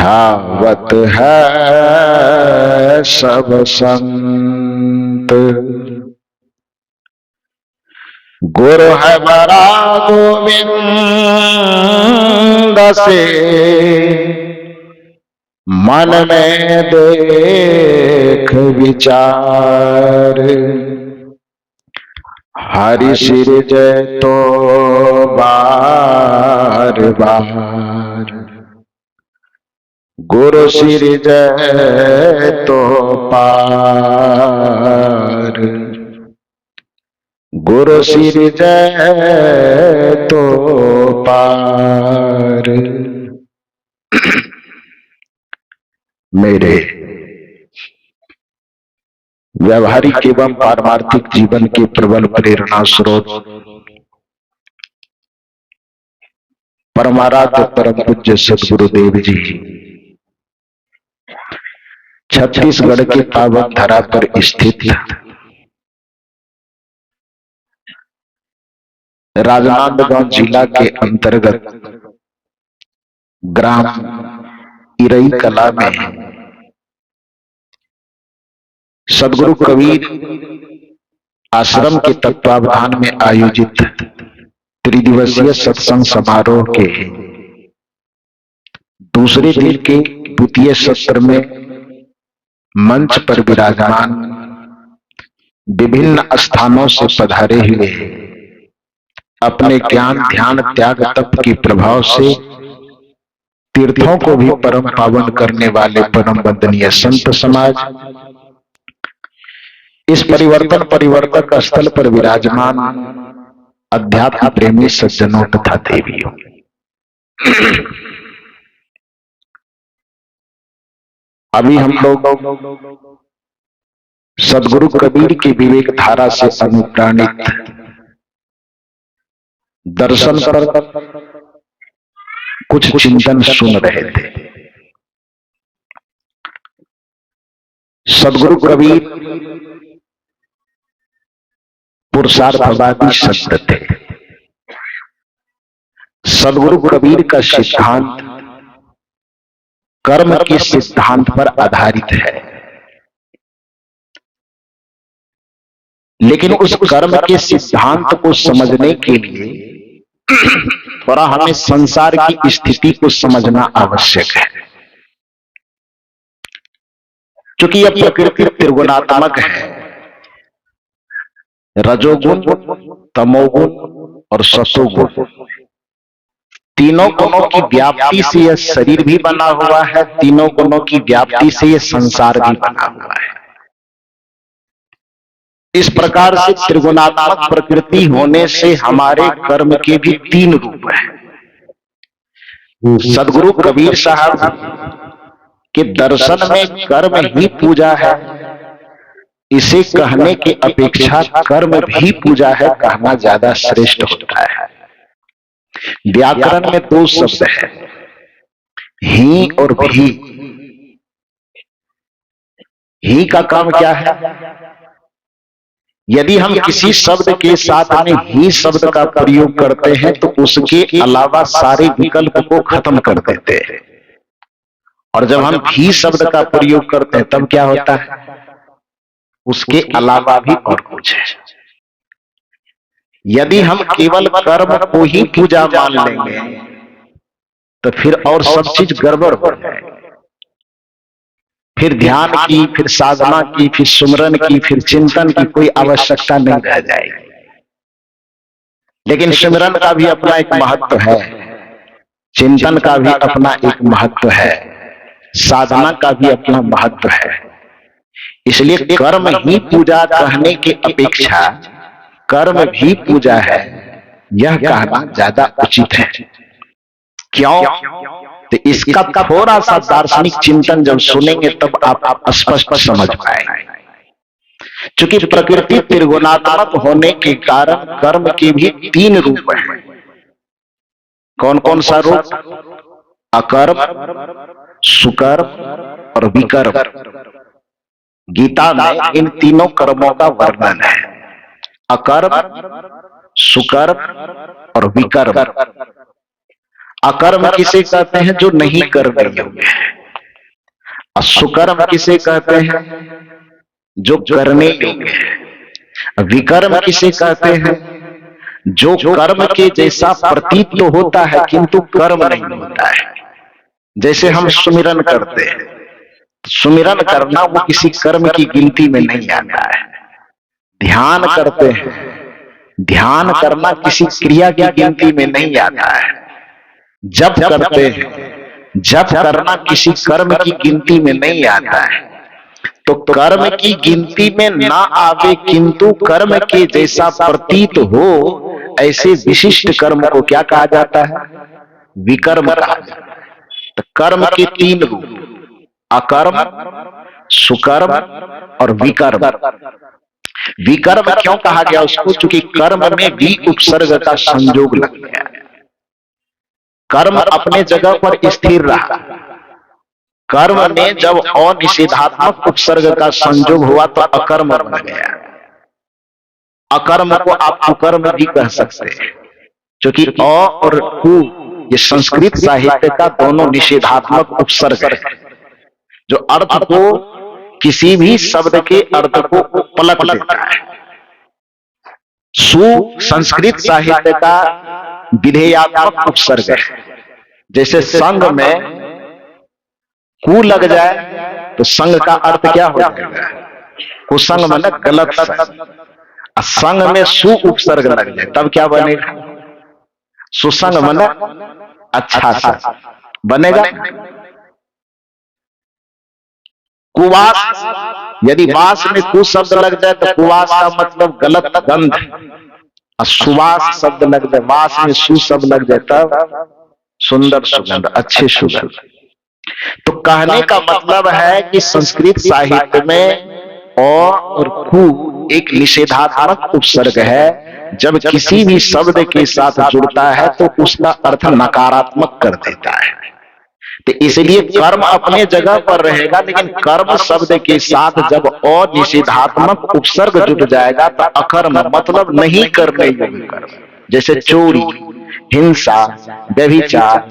ध्यावत है सब संत। गुरु है बड़ा गोविंद से मन में देख विचार। हरि सिर जय तो बार बार, गुरु सिर जय तो पार। गुरु सिर जय तो पार। मेरे व्यवहारिक एवं पारमार्थिक जीवन के प्रबल प्रेरणा स्रोत परमाराध्य परम पूज्य सद्गुरुदेव जी छत्तीसगढ़ के पावन धरा पर स्थित राजनांदगांव जिला के अंतर्गत ग्राम इरई कला में सद्गुरु कबीर आश्रम के तत्वावधान में आयोजित त्रिदिवसीय सत्संग समारोह के दूसरे दिन के द्वितीय सत्र में मंच पर विराजमान विभिन्न स्थानों से पधारे हुए अपने ज्ञान ध्यान त्याग तप के प्रभाव से तीर्थों को भी परम पावन करने वाले परम वंदनीय संत समाज, इस परिवर्तक स्थल पर विराजमान अध्यात्म प्रेमी सज्जनों तथा देवियों, अभी हम लोग सद्गुरु कबीर की विवेक धारा से अनुप्राणित दर्शन पर कुछ चिंतन सुन रहे थे। सद्गुरु कबीर पुरुषार्थवादी संत थे। सद्गुरु कबीर का सिद्धांत कर्म के सिद्धांत पर आधारित है, लेकिन उस कर्म के सिद्धांत को समझने के लिए थोड़ा हमें संसार की स्थिति को समझना आवश्यक है। क्योंकि यह प्रकृति त्रिगुणात्मक है, रजोगुण, तमोगुण और सतोगुण, तीनों गुणों की व्याप्ति से यह शरीर भी बना हुआ है, तीनों गुणों की व्याप्ति से यह संसार भी बना हुआ है। इस प्रकार से त्रिगुणात्मक प्रकृति होने से हमारे कर्म के भी तीन रूप हैं। सद्गुरु कबीर साहब के दर्शन में कर्म ही पूजा है, इसे कहने की अपेक्षा कर्म भी पूजा है कहना ज्यादा श्रेष्ठ होता है। व्याकरण में दो शब्द है, ही और भी। ही का काम क्या है? यदि हम किसी शब्द के साथ में ही शब्द का प्रयोग करते हैं तो उसके अलावा सारे विकल्प को खत्म कर देते हैं, और जब हम भी शब्द का प्रयोग करते हैं तब क्या होता है? उसके अलावा भी और कुछ है। यदि हम केवल कर्म को ही पूजा मान लेंगे तो फिर और सब चीज गड़बड़ हो जाएगी। फिर ध्यान की, फिर साधना की, फिर सुमरन की, फिर चिंतन की कोई आवश्यकता नहीं रह जाएगी। लेकिन सुमरन का भी अपना एक महत्व है, चिंतन का भी अपना एक महत्व है, साधना का भी अपना महत्व है। इसलिए कर्म ही पूजा कहने की अपेक्षा कर्म भी पूजा है यह कहना ज्यादा उचित है। क्यों? तो इसका थोड़ा सा दार्शनिक चिंतन जब सुनेंगे तब आप स्पष्ट समझ पाएंगे। क्योंकि प्रकृति त्रिगुणात्मक होने के कारण कर्म के भी तीन रूप हैं। कौन कौन सा रूप? अकर्म, सुकर्म और विकर्म। गीता में इन तीनों कर्मों का वर्णन है, अकर्म, सुकर्म और विकर्म। अकर्म किसे कहते हैं? जो नहीं करने योग्य है। और सुकर्म किसे कहते हैं? जो करने योग्य है। विकर्म किसे कहते हैं? जो कर्म के जैसा प्रतीत तो होता है किंतु कर्म नहीं होता है। जैसे हम सुमिरन करते हैं, सुमिरन करना वो किसी कर्म की गिनती में नहीं आता है। ध्यान करते हैं, ध्यान करना किसी क्रिया की गिनती में नहीं आता है। जप करते हैं, जप करना किसी कर्म की गिनती में नहीं आता है। तो कर्म की गिनती में ना आवे किंतु कर्म के जैसा प्रतीत हो, ऐसे विशिष्ट कर्म को क्या कहा जाता है? विकर्म कहा जाता है। तो कर्म के तीन रूप, अकर्म, सुकर्म और विकर्म। विकर्म क्यों कहा गया उसको? क्योंकि कर्म में भी उपसर्ग का संयोग लग गया। कर्म अपने जगह पर स्थिर रहा, कर्म में जब अनिषेधात्मक उपसर्ग का संयोग हुआ तो अकर्म बन गया। अकर्म को आप कुकर्म भी कह सकते हैं, क्योंकि अ और कु ये संस्कृत साहित्य का दोनों निषेधात्मक उपसर्ग है, जो अर्थ को, किसी भी शब्द के अर्थ को पलट देता है। सु संस्कृत साहित्य का विधेयात्मक उपसर्ग है। जैसे संग में कु लग जाए तो संग का अर्थ क्या हो जाएगा? कुसंग में गलत संग। संग में सु उपसर्ग लग जाए तब क्या बनेगा? सुसंग मन अच्छा संग बनेगा। कुवास, यदि वास में कु शब्द लग जाए तो कुवास का मतलब गलत गंध, और सुवास शब्द लग जाए, वास में सु शब्द लग जाए तब सुंदर सुगंध, अच्छे सुगंध। तो कहने का मतलब है कि संस्कृत साहित्य में और कु एक निषेधात्मक उपसर्ग है। जब किसी भी शब्द के साथ जुड़ता है तो उसका अर्थ नकारात्मक कर देता है। तो इसलिए कर्म अपने जगह पर रहेगा, लेकिन कर्म शब्द के साथ जब अनिषेधात्मक उपसर्ग जुड़ जाएगा तो अकर्म मतलब नहीं करने योग्य कर्म। जैसे चोरी, हिंसा, व्यभिचार,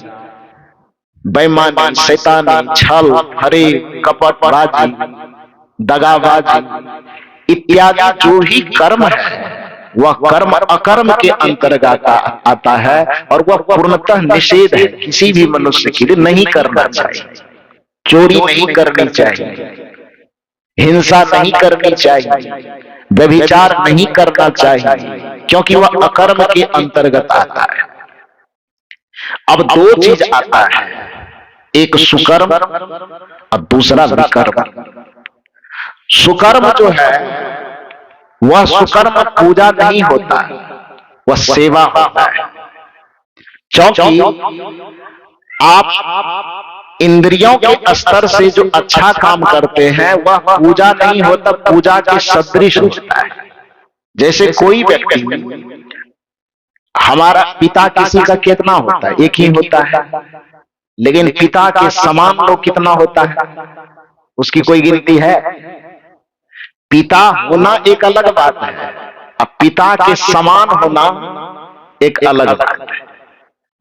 बेईमानी, शैतानी, छल, फरेब, कपटबाजी, दगाबाजी इत्यादि जो भी कर्म है वह कर्म अकर्म के अंतर्गत आता है और वह पूर्णतः निषेध है। किसी भी मनुष्य के लिए नहीं करना चाहिए। चोरी नहीं करनी चाहिए, हिंसा नहीं करनी चाहिए, व्यभिचार नहीं करना चाहिए, क्योंकि वह अकर्म के अंतर्गत आता है। अब दो चीज आता है, एक सुकर्म और दूसरा विकर्म। सुकर्म जो है वह सुकर्म पूजा नहीं होता, वह सेवा होता है। क्योंकि आप इंद्रियों के स्तर से जो अच्छा काम करते हैं वह पूजा नहीं होता, पूजा के सदृश होता है। जैसे कोई व्यक्ति, हमारा पिता किसी का कितना होता है? एक ही होता है, लेकिन पिता के समान लोग कितना होता है? उसकी कोई गिनती है? पिता होना एक अलग बात है, अब पिता के समान होना एक अलग बात है।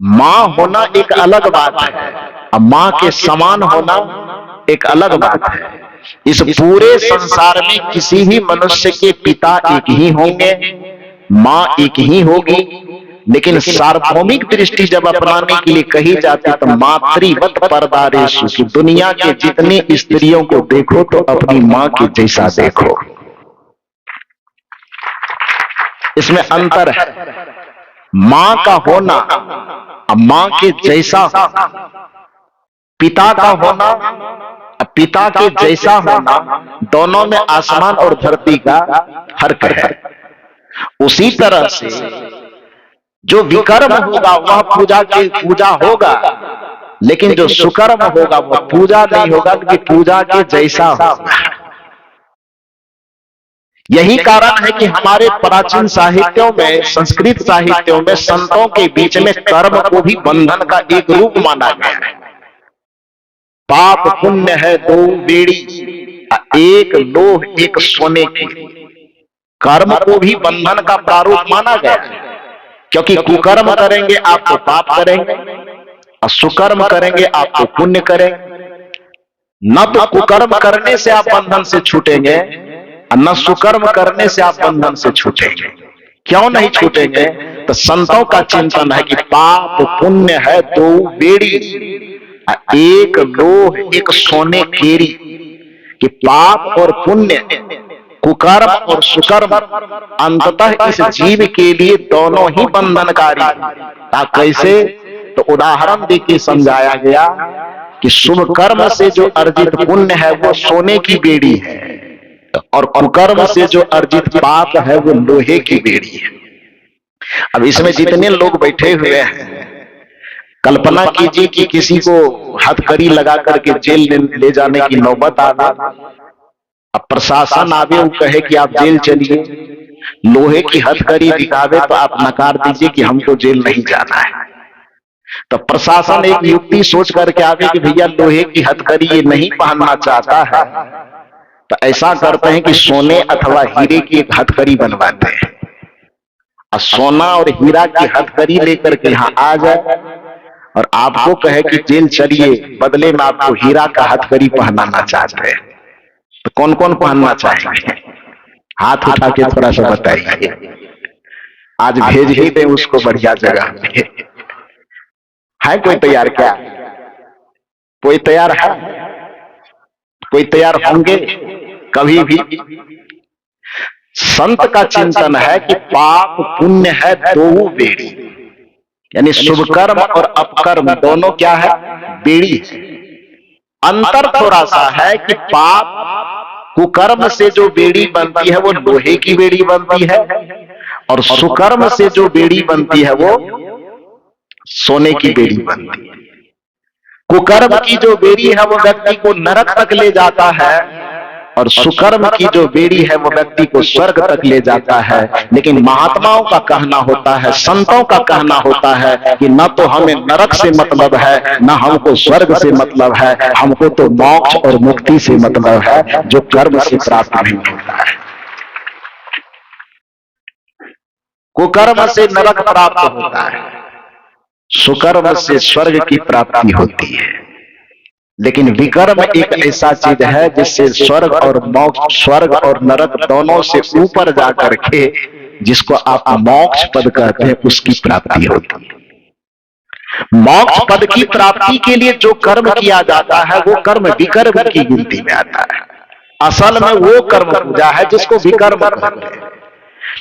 मां होना एक अलग बात है, अब मां के समान होना एक अलग बात है। इस पूरे संसार में किसी भी मनुष्य के पिता एक ही होंगे, मां एक ही होगी, लेकिन सार्वभौमिक दृष्टि जब अपनाने के लिए कही जाती तो मातृवत परदारेषु, की दुनिया के जितनी स्त्रियों को देखो तो अपनी मां के जैसा देखो। इसमें अंतर है। मां का होना मां के जैसा होना, पिता का होना पिता के जैसा होना, दोनों में आसमान और धरती का फर्क है। उसी तरह से जो विकर्म होगा वह पूजा होगा, लेकिन जो सुकर्म होगा वह पूजा नहीं होगा, क्योंकि पूजा के जैसा होगा। यही कारण है कि हमारे प्राचीन साहित्यों में, संस्कृत साहित्यों में संतों के बीच में कर्म को भी बंधन का एक रूप माना गया है। पाप पुण्य है दो बेड़ी, एक लोह एक सोने की। कर्म को भी बंधन का प्रारूप माना गया है, क्योंकि कुकर्म करेंगे आपको पाप करेंगे और सुकर्म करेंगे आपको पुण्य करेंगे। न तो कुकर्म करने से आप बंधन से छूटेंगे और न सुकर्म करने से आप बंधन से छूटेंगे। क्यों नहीं छूटेंगे? तो संतों का चिंतन है कि पाप पुण्य है दो बेड़ी, एक लोह एक सोने केरी, कि पाप और पुण्य, कुकर्म और सुकर्म अंततः इस जीव के लिए दोनों ही बंधनकारी। कैसे? तो उदाहरण देके समझाया गया कि शुभ कर्म से जो अर्जित पुण्य है वो सोने की बेड़ी है, और कुकर्म से जो अर्जित पाप है वो लोहे की बेड़ी है। अब इसमें जितने लोग बैठे हुए हैं, कल्पना कीजिए कि किसी को हथकड़ी लगा करके जेल ले जाने की नौबत आ गई। अब प्रशासन आवे वो कहे कि आप जेल चलिए, लोहे की हथकड़ी दिखावे तो आप नकार दीजिए कि हमको जेल नहीं जाना है। तो प्रशासन एक युक्ति सोच करके आवे कि भैया लोहे की हथकड़ी ये नहीं पहनना चाहता है, तो ऐसा करते हैं कि सोने अथवा हीरे की एक हथकड़ी बनवाते हैं, और सोना और हीरा की हथकड़ी लेकर के यहाँ आ जाए और आपको कहे कि जेल चलिए, बदले में आपको हीरा का हथकड़ी पहनाना चाहते हैं। तो कौन कौन पहनना चाहेंगे? हाथ उठा के थोड़ा सा बताइए। आज भेज ही दें उसको बढ़िया जगह पे। है कोई तैयार? क्या कोई तैयार है? कोई तैयार होंगे कभी भी? संत का चिंतन है कि पाप पुण्य है दो बेड़ी, यानी शुभ कर्म और अपकर्म दोनों क्या है? बेड़ी है। अंतर थोड़ा सा है कि पाप कुकर्म से जो बेड़ी बनती है वो लोहे की बेड़ी बनती है, और सुकर्म से जो बेड़ी बनती है वो सोने की बेड़ी बनती है। कुकर्म की जो बेड़ी है वो व्यक्ति को नरक तक ले जाता है, और सुकर्म की जो बेड़ी है वो व्यक्ति को स्वर्ग तक ले जाता है। लेकिन महात्माओं का कहना होता है, संतों का कहना होता है कि न तो हमें नरक से मतलब है, न हमको स्वर्ग से मतलब है, हमको तो मोक्ष और मुक्ति से मतलब है, जो कर्म से प्राप्त नहीं होता है। कुकर्म से नरक प्राप्त होता है, सुकर्म से स्वर्ग की प्राप्ति होती है। लेकिन विकर्म एक ऐसा चीज है जिससे स्वर्ग और मोक्ष, स्वर्ग और नरक दोनों से ऊपर जाकर के जिसको आप मोक्ष पद कहते हैं उसकी प्राप्ति होती है। मोक्ष पद की प्राप्ति के लिए जो कर्म किया जाता है वो कर्म विकर्म की गिनती में आता है। असल में वो कर्म पूजा है जिसको विकर्म कहते हैं।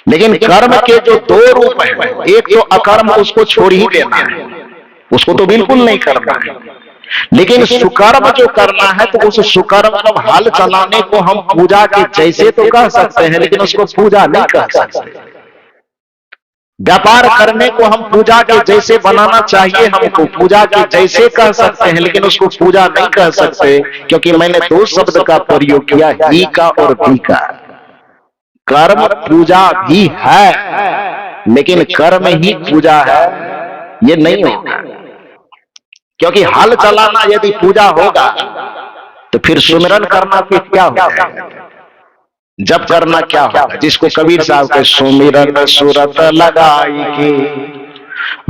लेकिन कर्म के जो दो रूप हैं, एक तो अकर्म, उसको छोड़ ही देना है, उसको तो बिल्कुल नहीं करना है। लेकिन सुकर्म जो करना है तो उस सुकर्म को हल चलाने को हम पूजा के जैसे तो कह सकते हैं, लेकिन उसको पूजा नहीं कह सकते। व्यापार करने को हम पूजा के जैसे बनाना चाहिए, हमको पूजा के जैसे कह सकते हैं, लेकिन उसको पूजा नहीं कह सकते, क्योंकि मैंने दो शब्द का प्रयोग किया, ही का और भी का। कर्म पूजा भी है, लेकिन कर्म ही पूजा है ये नहीं होगा। क्योंकि हल चलाना यदि पूजा होगा तो फिर सुमिरन करना फिर क्या हो जाएगा? जब करना क्या होगा? जिसको कबीर साहब के सुमिरन सुरत लगाई के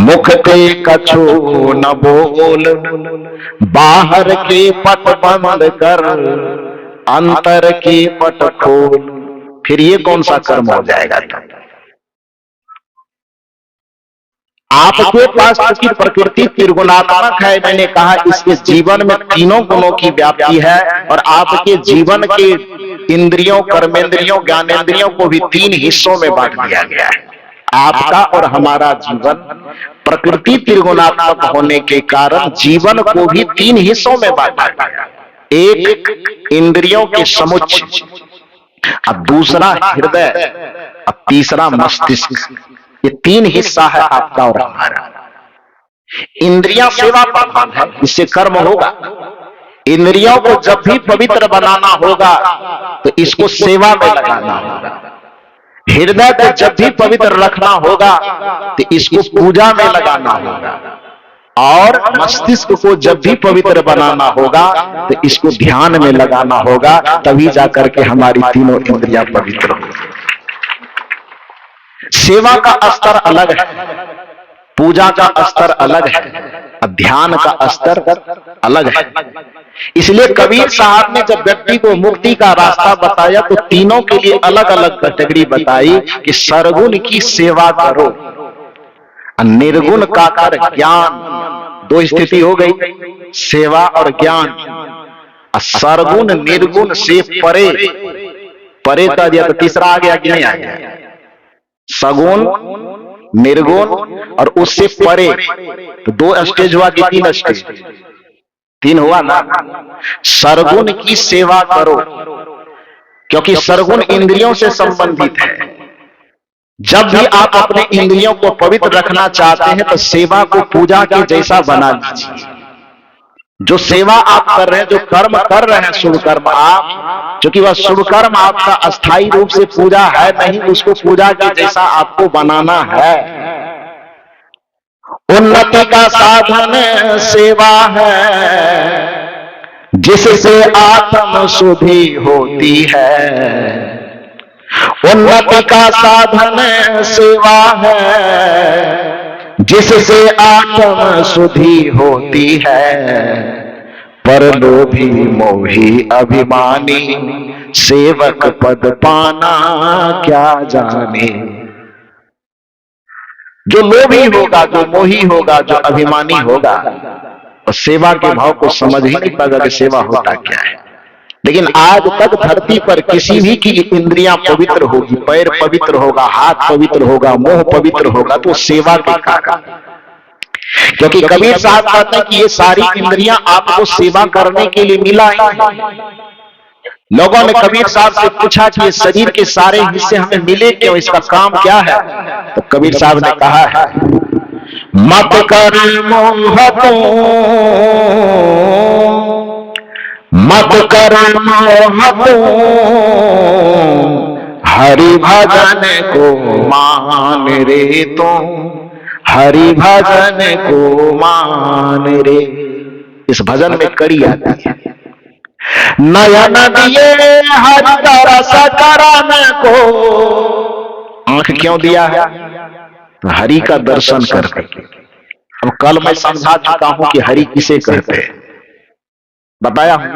मुख के कछु न बोल, बाहर के पट बंद कर अंतर के पट खोल। फिर ये कौन सा कर्म हो जाएगा? आपके पास की प्रकृति त्रिगुणात्मक है। मैंने कहा इसके जीवन में तीनों गुणों की व्याप्ति है, और आपके जीवन के इंद्रियों, कर्मेंद्रियों, ज्ञानेंद्रियों को भी तीन हिस्सों में बांट दिया गया है। आपका और हमारा जीवन प्रकृति त्रिगुणात्मक होने के कारण जीवन को भी तीन हिस्सों में बांटा गया। एक इंद्रियों के समुच्चय, अब दूसरा हृदय, अब तीसरा मस्तिष्क। ये तीन हिस्सा है आपका और हमारा। इंद्रियां सेवा प्रधान है, इससे कर्म होगा। इंद्रियों को जब भी पवित्र बनाना होगा तो इसको सेवा में लगाना होगा। हृदय को जब भी पवित्र रखना होगा तो इसको पूजा में लगाना होगा, और मस्तिष्क को जब भी पवित्र बनाना होगा तो इसको ध्यान में लगाना होगा, तभी जाकर के हमारी तीनों इंद्रियां पवित्र होंगी। सेवा का स्तर अलग है, पूजा का स्तर अलग है, ध्यान का स्तर अलग है। इसलिए कबीर साहब ने जब व्यक्ति को मुक्ति का रास्ता बताया तो तीनों के लिए अलग अलग कैटेगरी बताई कि सरगुण की सेवा करो, निर्गुण का कर ज्ञान, दो स्थिति हो गई, सेवा और ज्ञान। सरगुण निर्गुण से परे, परे कर दिया तो तीसरा आ गया कि नहीं आ गया? सगुण निर्गुण और उससे परे, तो दो स्टेज हुआ कि तीन स्टेज? तीन हुआ ना। सरगुण की सेवा करो, क्योंकि सरगुण इंद्रियों से संबंधित है। जब भी आप अपने इंद्रियों को पवित्र रखना चाहते हैं तो सेवा को पूजा के जैसा बना लीजिए। जो सेवा आप कर रहे हैं, जो कर्म कर रहे हैं शुभ कर्म, आप क्योंकि वह शुभ कर्म आपका अस्थायी रूप से पूजा है नहीं, उसको पूजा के जैसा आपको बनाना है। उन्नति का साधन सेवा है, जिससे आत्म शुद्धि होती है। उन्नति का साधन सेवा है, जिससे आत्म शुद्धि होती है। पर लोभी मोही अभिमानी, सेवक पद पाना क्या जाने। जो लोभी होगा, जो मोही होगा, जो अभिमानी होगा, और सेवा के भाव को समझ ही नहीं पाएगा कि सेवा होता क्या है। लेकिन आज तक धरती पर किसी भी की इंद्रियां पवित्र होगी, पैर पवित्र होगा, हाथ पवित्र होगा, मुंह पवित्र होगा, तो सेवा के कारण। क्योंकि कबीर साहब कहते हैं कि ये सारी इंद्रियां आपको सेवा करने के लिए मिला है। लोगों ने कबीर साहब से पूछा कि ये शरीर के सारे हिस्से हमें मिले क्यों, इसका काम क्या है? तो कबीर साहब ने कहा है, मत कर मोह तू, मत कर मोह तू, हरि भजन को मान रे तू, हरि भजन को मान रे। इस भजन में कड़ी आती है, नयन दिए हरि रस करन को। आंख क्यों दिया है? तो हरि का दर्शन करके। अब कल मैं समझा चुका हूं कि हरि किसे कहते हैं, बताया हूं।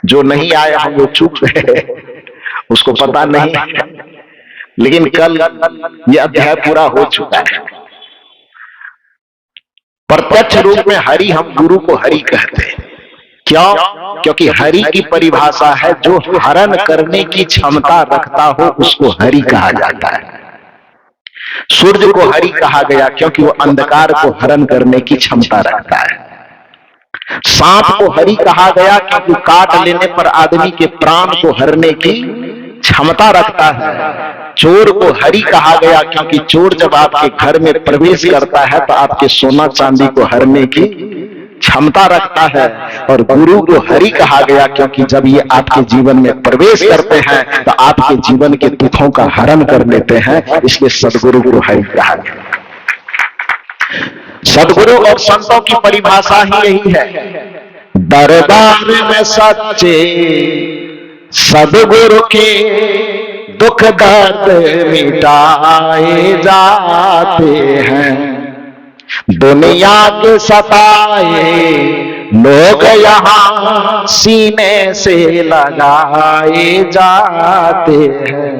जो नहीं आया हम वो चूक रहे, उसको पता नहीं, लेकिन कल ये अध्याय पूरा हो चुका है। प्रत्यक्ष रूप में हरि, हम गुरु को हरि कहते हैं। क्यों? क्योंकि हरि की परिभाषा है जो हरण करने की क्षमता रखता हो उसको हरि कहा जाता है। सूर्य को हरि कहा गया क्योंकि वो अंधकार को हरण करने की क्षमता रखता है। सांप को हरि कहा गया क्योंकि काट लेने पर आदमी के प्राण को हरने की क्षमता रखता है। चोर को हरि कहा गया क्योंकि चोर जब आपके घर में प्रवेश करता है तो आपके सोना चांदी को हरने की क्षमता रखता है। और गुरु को हरि कहा गया क्योंकि जब ये आपके जीवन में प्रवेश करते हैं तो आपके जीवन के दुखों का हरण कर लेते हैं, इसलिए सदगुरु को हरि कहा गया। सदगुरु और संतों की परिभाषा ही यही है, दरबार में सच्चे सदगुरु के दुख दर्द मिटाए जाते हैं। दुनिया के सताए लोग यहाँ सीने से लगाए जाते हैं।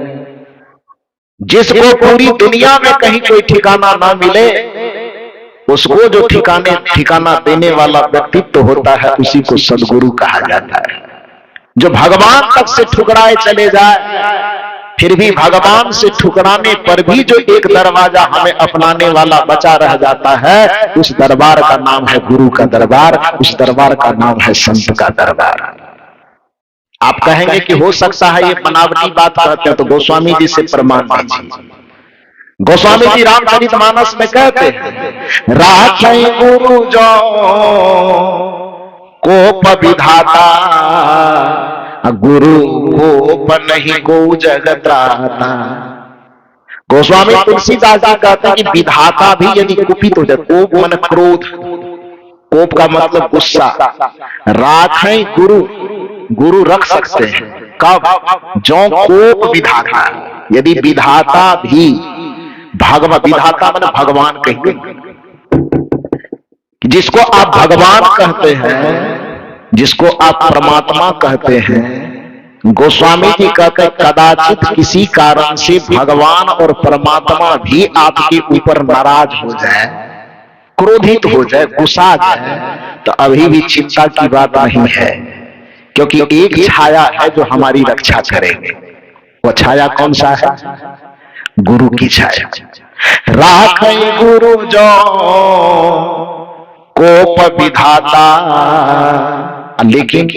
जिसको पूरी दुनिया में कहीं कोई ठिकाना ना मिले, उसको जो ठिकाना देने वाला व्यक्तित्व होता है उसी को सदगुरु कहा जाता है। जो भगवान तक से ठुकराए चले जाए, फिर भी भगवान से ठुकराने पर भी जो एक दरवाजा हमें अपनाने वाला बचा रह जाता है, उस दरबार का नाम है गुरु का दरबार, उस दरबार का नाम है संत का दरबार। आप कहेंगे कि हो सकता है ये बनावटी बात कहते हैं, तो गोस्वामी जी से प्रमाण दीजिए। गोस्वामी जी रामचरितमानस में कहते हैं, राखे गुरु जो कोप विधाता, गुरु कोप नहीं को जगत राता। गोस्वामी तुलसीदास जी कहते हैं कि विधाता भी यदि कुपित हो जाए, कोप मन क्रोध, कोप का मतलब गुस्सा, राखे गुरु, गुरु रख सकते हैं कब? जो कोप विधाता, यदि विधाता भी भगवान, विधाता मैंने भगवान कहेंगे, जिसको आप भगवान कहते हैं जिसको आप परमात्मा कहते हैं, गोस्वामी जी कहते हैं कदाचित किसी कारण से भगवान और परमात्मा भी आपके ऊपर नाराज हो जाए, क्रोधित हो जाए, गुस्सा जाए, तो अभी भी चिंता की बात नहीं है, क्योंकि एक छाया है जो हमारी रक्षा करेंगे। वो छाया कौन सा है? गुरु की छाया। राखे गुरु जो कोप विधाता, लेकिन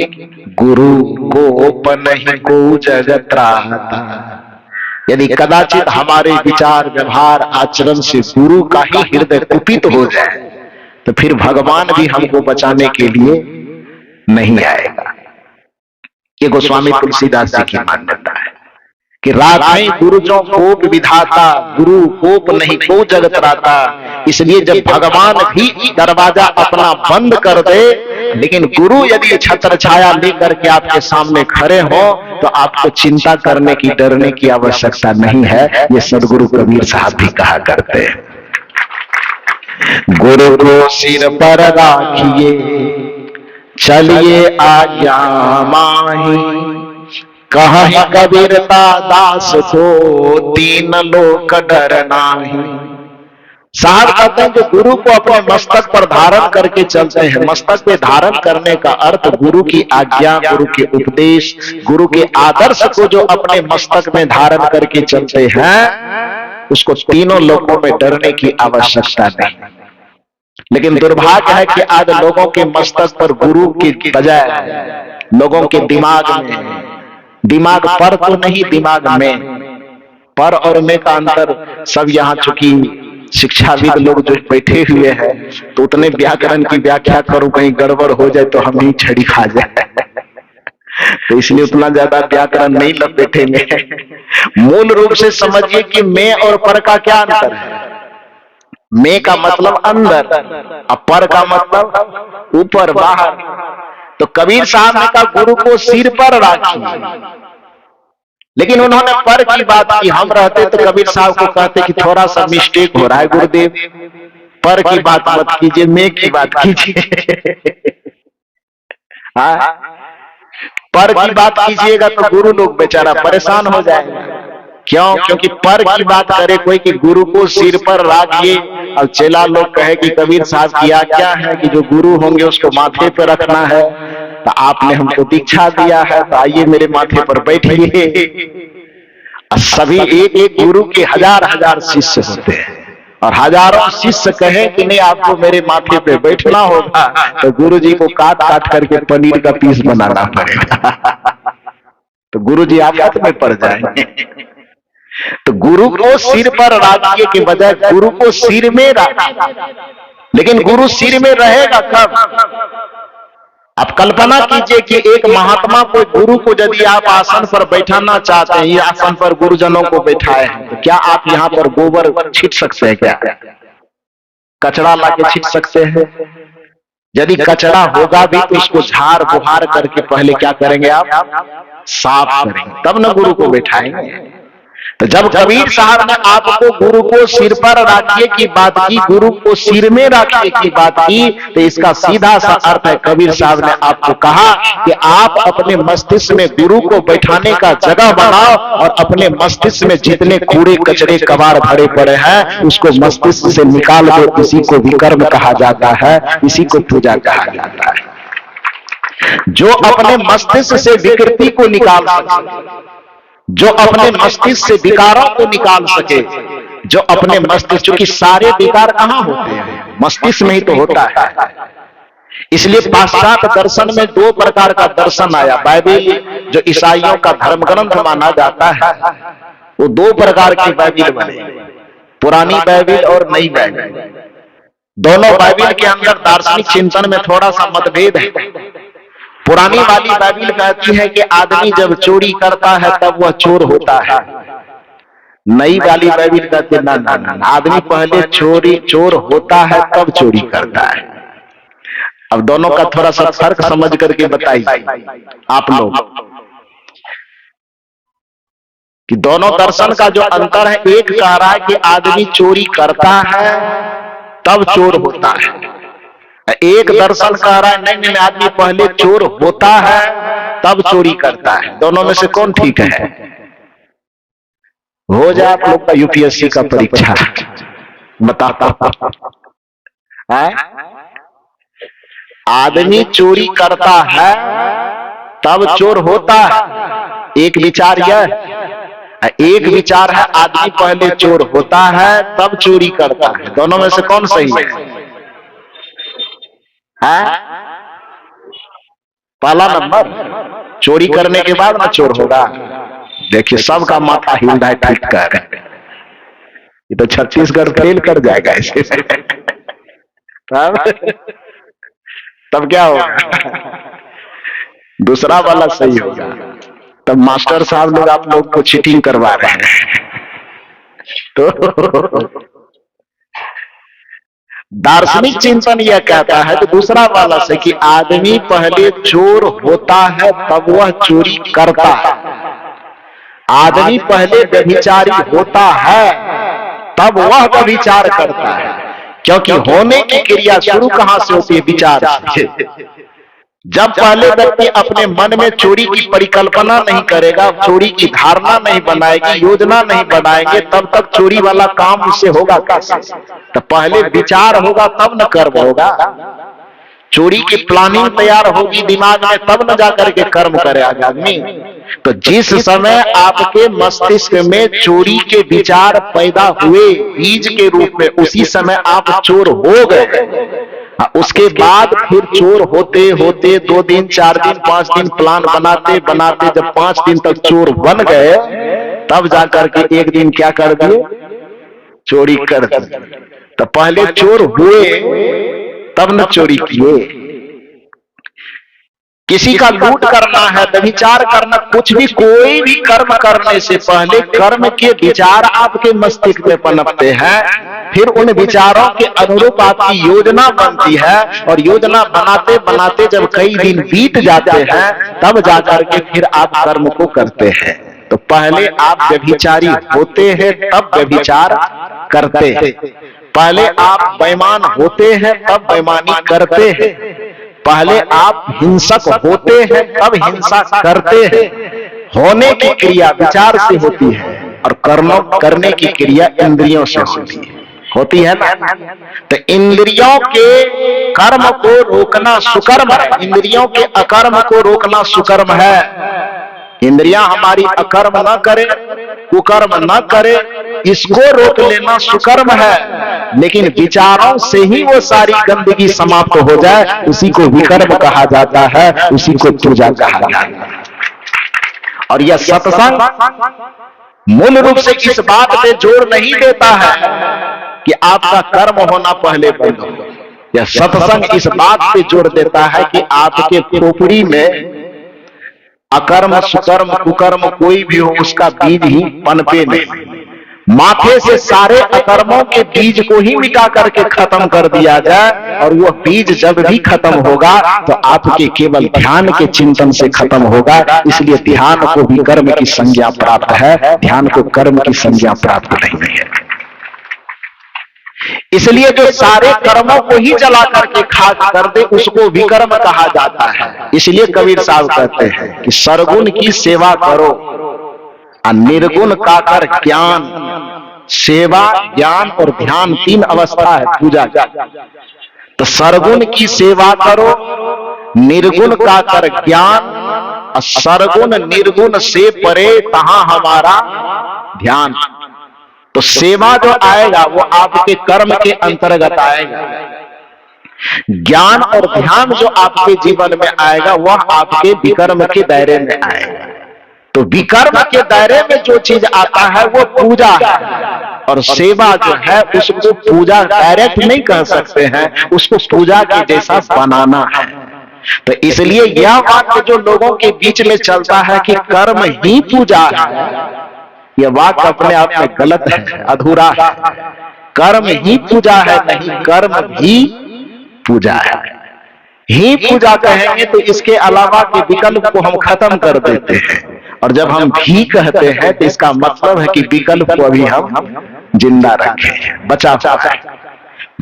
गुरु कोप नहीं को जगत राता। यदि कदाचित हमारे विचार, व्यवहार, आचरण से गुरु का ही हृदय कुपित हो जाए, तो फिर भगवान भी हमको बचाने के लिए नहीं आएगा। ये गोस्वामी तुलसीदास जी की मान्यता है कि राधाई गुरु जो कोप विधाता, गुरु कोप नहीं को जगत राता। इसलिए जब भगवान भी दरवाजा अपना बंद कर दे, लेकिन गुरु यदि छत्र छाया लेकर के आपके सामने खड़े हो, तो आपको चिंता करने की, डरने की आवश्यकता नहीं है। ये सदगुरु कबीर साहब भी कहा करते हैं, गुरु को सिर पर राखिए चलिए आज्ञा माही, कहा कबीरता दास को तीन लोक डर नाही। साहब कहते हैं कि गुरु को अपने मस्तक पर धारण करके चलते हैं। मस्तक पे धारण करने का अर्थ गुरु की आज्ञा, गुरु के उपदेश, गुरु के आदर्श को जो अपने मस्तक में धारण करके चलते हैं, उसको तीनों लोकों में डरने की आवश्यकता नहीं। लेकिन दुर्भाग्य है कि आज लोगों के मस्तक पर गुरु की बजाय लोगों के दिमाग में, दिमाग पर तो नहीं, दिमाग में, पर और में का अंतर सब यहाँ चूंकि शिक्षाविद लोग जो बैठे हुए हैं, तो उतने व्याकरण की व्याख्या करो, कहीं गड़बड़ हो जाए तो हम ही छड़ी खा जाए, तो इसलिए उतना ज्यादा व्याकरण नहीं लपेटेंगे। मूल रूप से समझिए कि में और पर का क्या अंतर है। में का मतलब अंदर, और पर का मतलब ऊपर, बाहर। तो कबीर साहब ने कहा गुरु को सिर पर राखिए, लेकिन उन्होंने पर की बात की। हम रहते तो कबीर साहब को कहते कि थोड़ा सा मिस्टेक हो रहा है गुरुदेव, पर की बात मत कीजिए, में की बात कीजिए। पर की बात कीजिएगा तो गुरु लोग बेचारा परेशान हो जाएगा। क्यों? क्योंकि पर की बात करे कोई कि गुरु को सिर पर राखिए, और चेला लोग कहे कि कबीर साहब की आज्ञा है कि जो गुरु होंगे उसको माथे पर रखना है, तो आपने हमको दीक्षा दिया है, तो आइए मेरे माथे पर बैठिए। सभी एक एक गुरु के हजार हजार शिष्य होते हैं, और हजारों शिष्य कहे कि नहीं आपको मेरे माथे पे बैठना होगा, तो गुरु जी को काट काट करके पनीर का पीस बनाना पड़ेगा। तो गुरु जी आफत में पड़ जाएंगे। तो गुरु को सिर पर राखिए के बजाय गुरु को सिर में राखिए। लेकिन गुरु सिर में रहेगा कब? आप कल्पना कीजिए कि एक महात्मा को, गुरु को यदि आप आसन पर बैठाना चाहते हैं, ये आसन पर गुरुजनों को बैठाए हैं, तो क्या आप यहाँ पर गोबर छीट सकते हैं? क्या कचरा लाके छीट सकते हैं? यदि कचरा होगा भी तो उसको झाड़ बुहार करके पहले क्या करेंगे आप? साफ करेंगे, तब न गुरु को बैठाएंगे। तो जब कबीर साहब ने आपको गुरु को सिर पर राखिए की बात की, गुरु को सिर में राखिए की बात की, तो इसका सीधा सा अर्थ है कबीर साहब ने आपको कहा कि आप अपने मस्तिष्क में गुरु को बैठाने का जगह बनाओ, और अपने मस्तिष्क में जितने कूड़े कचरे कबाड़ भरे पड़े हैं उसको मस्तिष्क से निकाल दो। इसी को विकर्म कहा जाता है, इसी को पूजा कहा जाता है। जो अपने मस्तिष्क से विकृति को निकाल सके, जो अपने मस्तिष्क से विकारों को निकाल सके, जो अपने मस्तिष्क, क्योंकि सारे विकार कहां होते हैं? मस्तिष्क में ही तो होता है। इसलिए पाश्चात्य दर्शन में दो प्रकार का दर्शन आया। बाइबिल जो ईसाइयों का धर्म ग्रंथ माना जाता है, वो दो प्रकार की बाइबिल बने, पुरानी बाइबिल और नई बाइबिल। दोनों बाइबिल के अंदर दार्शनिक चिंतन में थोड़ा सा मतभेद है। पुरानी वाली बाइबिल कहती है कि आदमी जब चोरी करता है तब वह चोर होता है। नई वाली बाइबिल कहती है ना ना ना, आदमी पहले चोर होता है तब चोरी करता है। अब दोनों का थोड़ा सा फर्क समझ करके बताइए आप लोग कि दोनों दर्शन का जो अंतर है। एक कह रहा है कि आदमी चोरी करता है तब चोर होता है, एक दर्शन कह रहा है नहीं नहीं आदमी पहले चोर होता है तब चोरी करता है, दोनों में से कौन ठीक है? हो जाए आप लोग का यूपीएससी का परीक्षा, बताता है आदमी चोरी करता है तब चोर होता है, एक विचार यह, एक विचार है आदमी पहले चोर होता है तब चोरी करता है, दोनों में से कौन सही है? पहला नंबर, चोरी करने के बाद ना चोर होगा। देखिए सबका माथा हिल रहा है टूट कर, ये तो छत्तीसगढ़ फेल कर जाएगा इसे। तब क्या होगा? दूसरा वाला सही होगा। तब मास्टर साहब लोग आप लोग को चीटिंग करवा रहे हैं। तो दार्शनिक चिंतन यह कहता है कि दूसरा वाला से कि आदमी पहले चोर होता है तब वह चोरी करता है, आदमी पहले व्यभिचारी होता है तब वह व्यभिचार करता है, क्योंकि होने की क्रिया शुरू कहां से होती है? विचार से। जब पहले व्यक्ति अपने मन में चोरी की परिकल्पना नहीं करेगा, चोरी की धारणा नहीं बनाएगी, योजना नहीं बनाएंगे, तब तक चोरी वाला काम उससे होगा कैसे? तो पहले विचार होगा तब न कर्म होगा। चोरी की प्लानिंग तैयार होगी दिमाग में तब न जाकर के कर्म करेगा आदमी। तो जिस समय आपके मस्तिष्क में चोरी के विचार पैदा हुए बीज के रूप में, उसी समय आप चोर हो गए। उसके बाद फिर चोर होते होते 2 दिन 4 दिन 5 दिन प्लान बनाते बनाते जब 5 दिन तक चोर बन गए, तब जाकर के एक दिन क्या कर दिए? चोरी कर दिए। तो पहले चोर हुए तब न चोरी किए। किसी का लूट करना है, व्यभिचार करना, कुछ भी कोई भी कर्म करने से पहले कर्म के विचार आपके मस्तिष्क में पनपते हैं, फिर उन विचारों के अनुरूप आपकी योजना बनती है, और योजना बनाते बनाते जब कई दिन बीत जाते हैं तब जाकर के फिर आप कर्म को करते हैं। तो पहले आप व्यभिचारी होते हैं तब व्यभिचार करते हैं, पहले आप बेईमान होते हैं तब बेईमानी करते हैं, पहले आप हिंसक होते हैं तब हिंसा करते हैं। होने की क्रिया विचार से होती है और कर्म करने की क्रिया इंद्रियों से होती है ना। तो इंद्रियों के कर्म को रोकना सुकर्म है, इंद्रियों के अकर्म को रोकना सुकर्म है। इंद्रियां हमारी अकर्म न करे, कुकर्म न करे, इसको रोक लेना सुकर्म है। लेकिन विचारों से ही वो सारी गंदगी समाप्त हो जाए, उसी को विकर्म कहा जाता है, उसी को पूजा कहा जाता है। और यह सत्संग मूल रूप से इस बात पे जोर नहीं देता है कि आपका कर्म होना पहले बंद हो। यह सत्संग इस बात पे जोर देता है कि आपके खोपड़ी में अकर्म सुकर्म कुकर्म कोई भी हो, उसका बीज ही पनपे नहीं। माथे से सारे अकर्मों के बीज को ही मिटा करके खत्म कर दिया जाए, और वह बीज जब भी खत्म होगा तो आपके केवल ध्यान के चिंतन से खत्म होगा। इसलिए ध्यान को भी कर्म की संज्ञा प्राप्त है, ध्यान को कर्म की संज्ञा प्राप्त नहीं है। इसलिए जो सारे कर्मों को ही जला करके खाक कर दे उसको विकर्म कहा जाता है। इसलिए कबीर साहब कहते हैं कि सरगुण की सेवा करो, निर्गुण का कर ज्ञान। सेवा, ज्ञान और ध्यान 3 अवस्था है पूजा का। तो सरगुण की सेवा करो, निर्गुण का कर ज्ञान, और सरगुण निर्गुण से परे तहां हमारा ध्यान। तो सेवा जो आएगा वो आपके कर्म के अंतर्गत आएगा, ज्ञान और ध्यान जो आपके जीवन में आएगा वह आपके विकर्म के दायरे में आएगा। तो विकर्म के दायरे में जो चीज आता है वो पूजा है, और सेवा जो है उसको पूजा डायरेक्ट नहीं कह सकते हैं, उसको पूजा के जैसा बनाना है। तो इसलिए यह वाक्य जो लोगों के बीच में चलता है कि कर्म ही पूजा है, यह वाक्य अपने आप में गलत है, अधूरा है। कर्म ही पूजा है नहीं, कर्म भी पूजा है। ही पूजा कहेंगे तो इसके अलावा के विकल्प को हम खत्म कर देते हैं, और जब हम भी कहते हैं तो इसका मतलब है कि विकल्प को अभी हम जिंदा रखें, बचा हुआ है।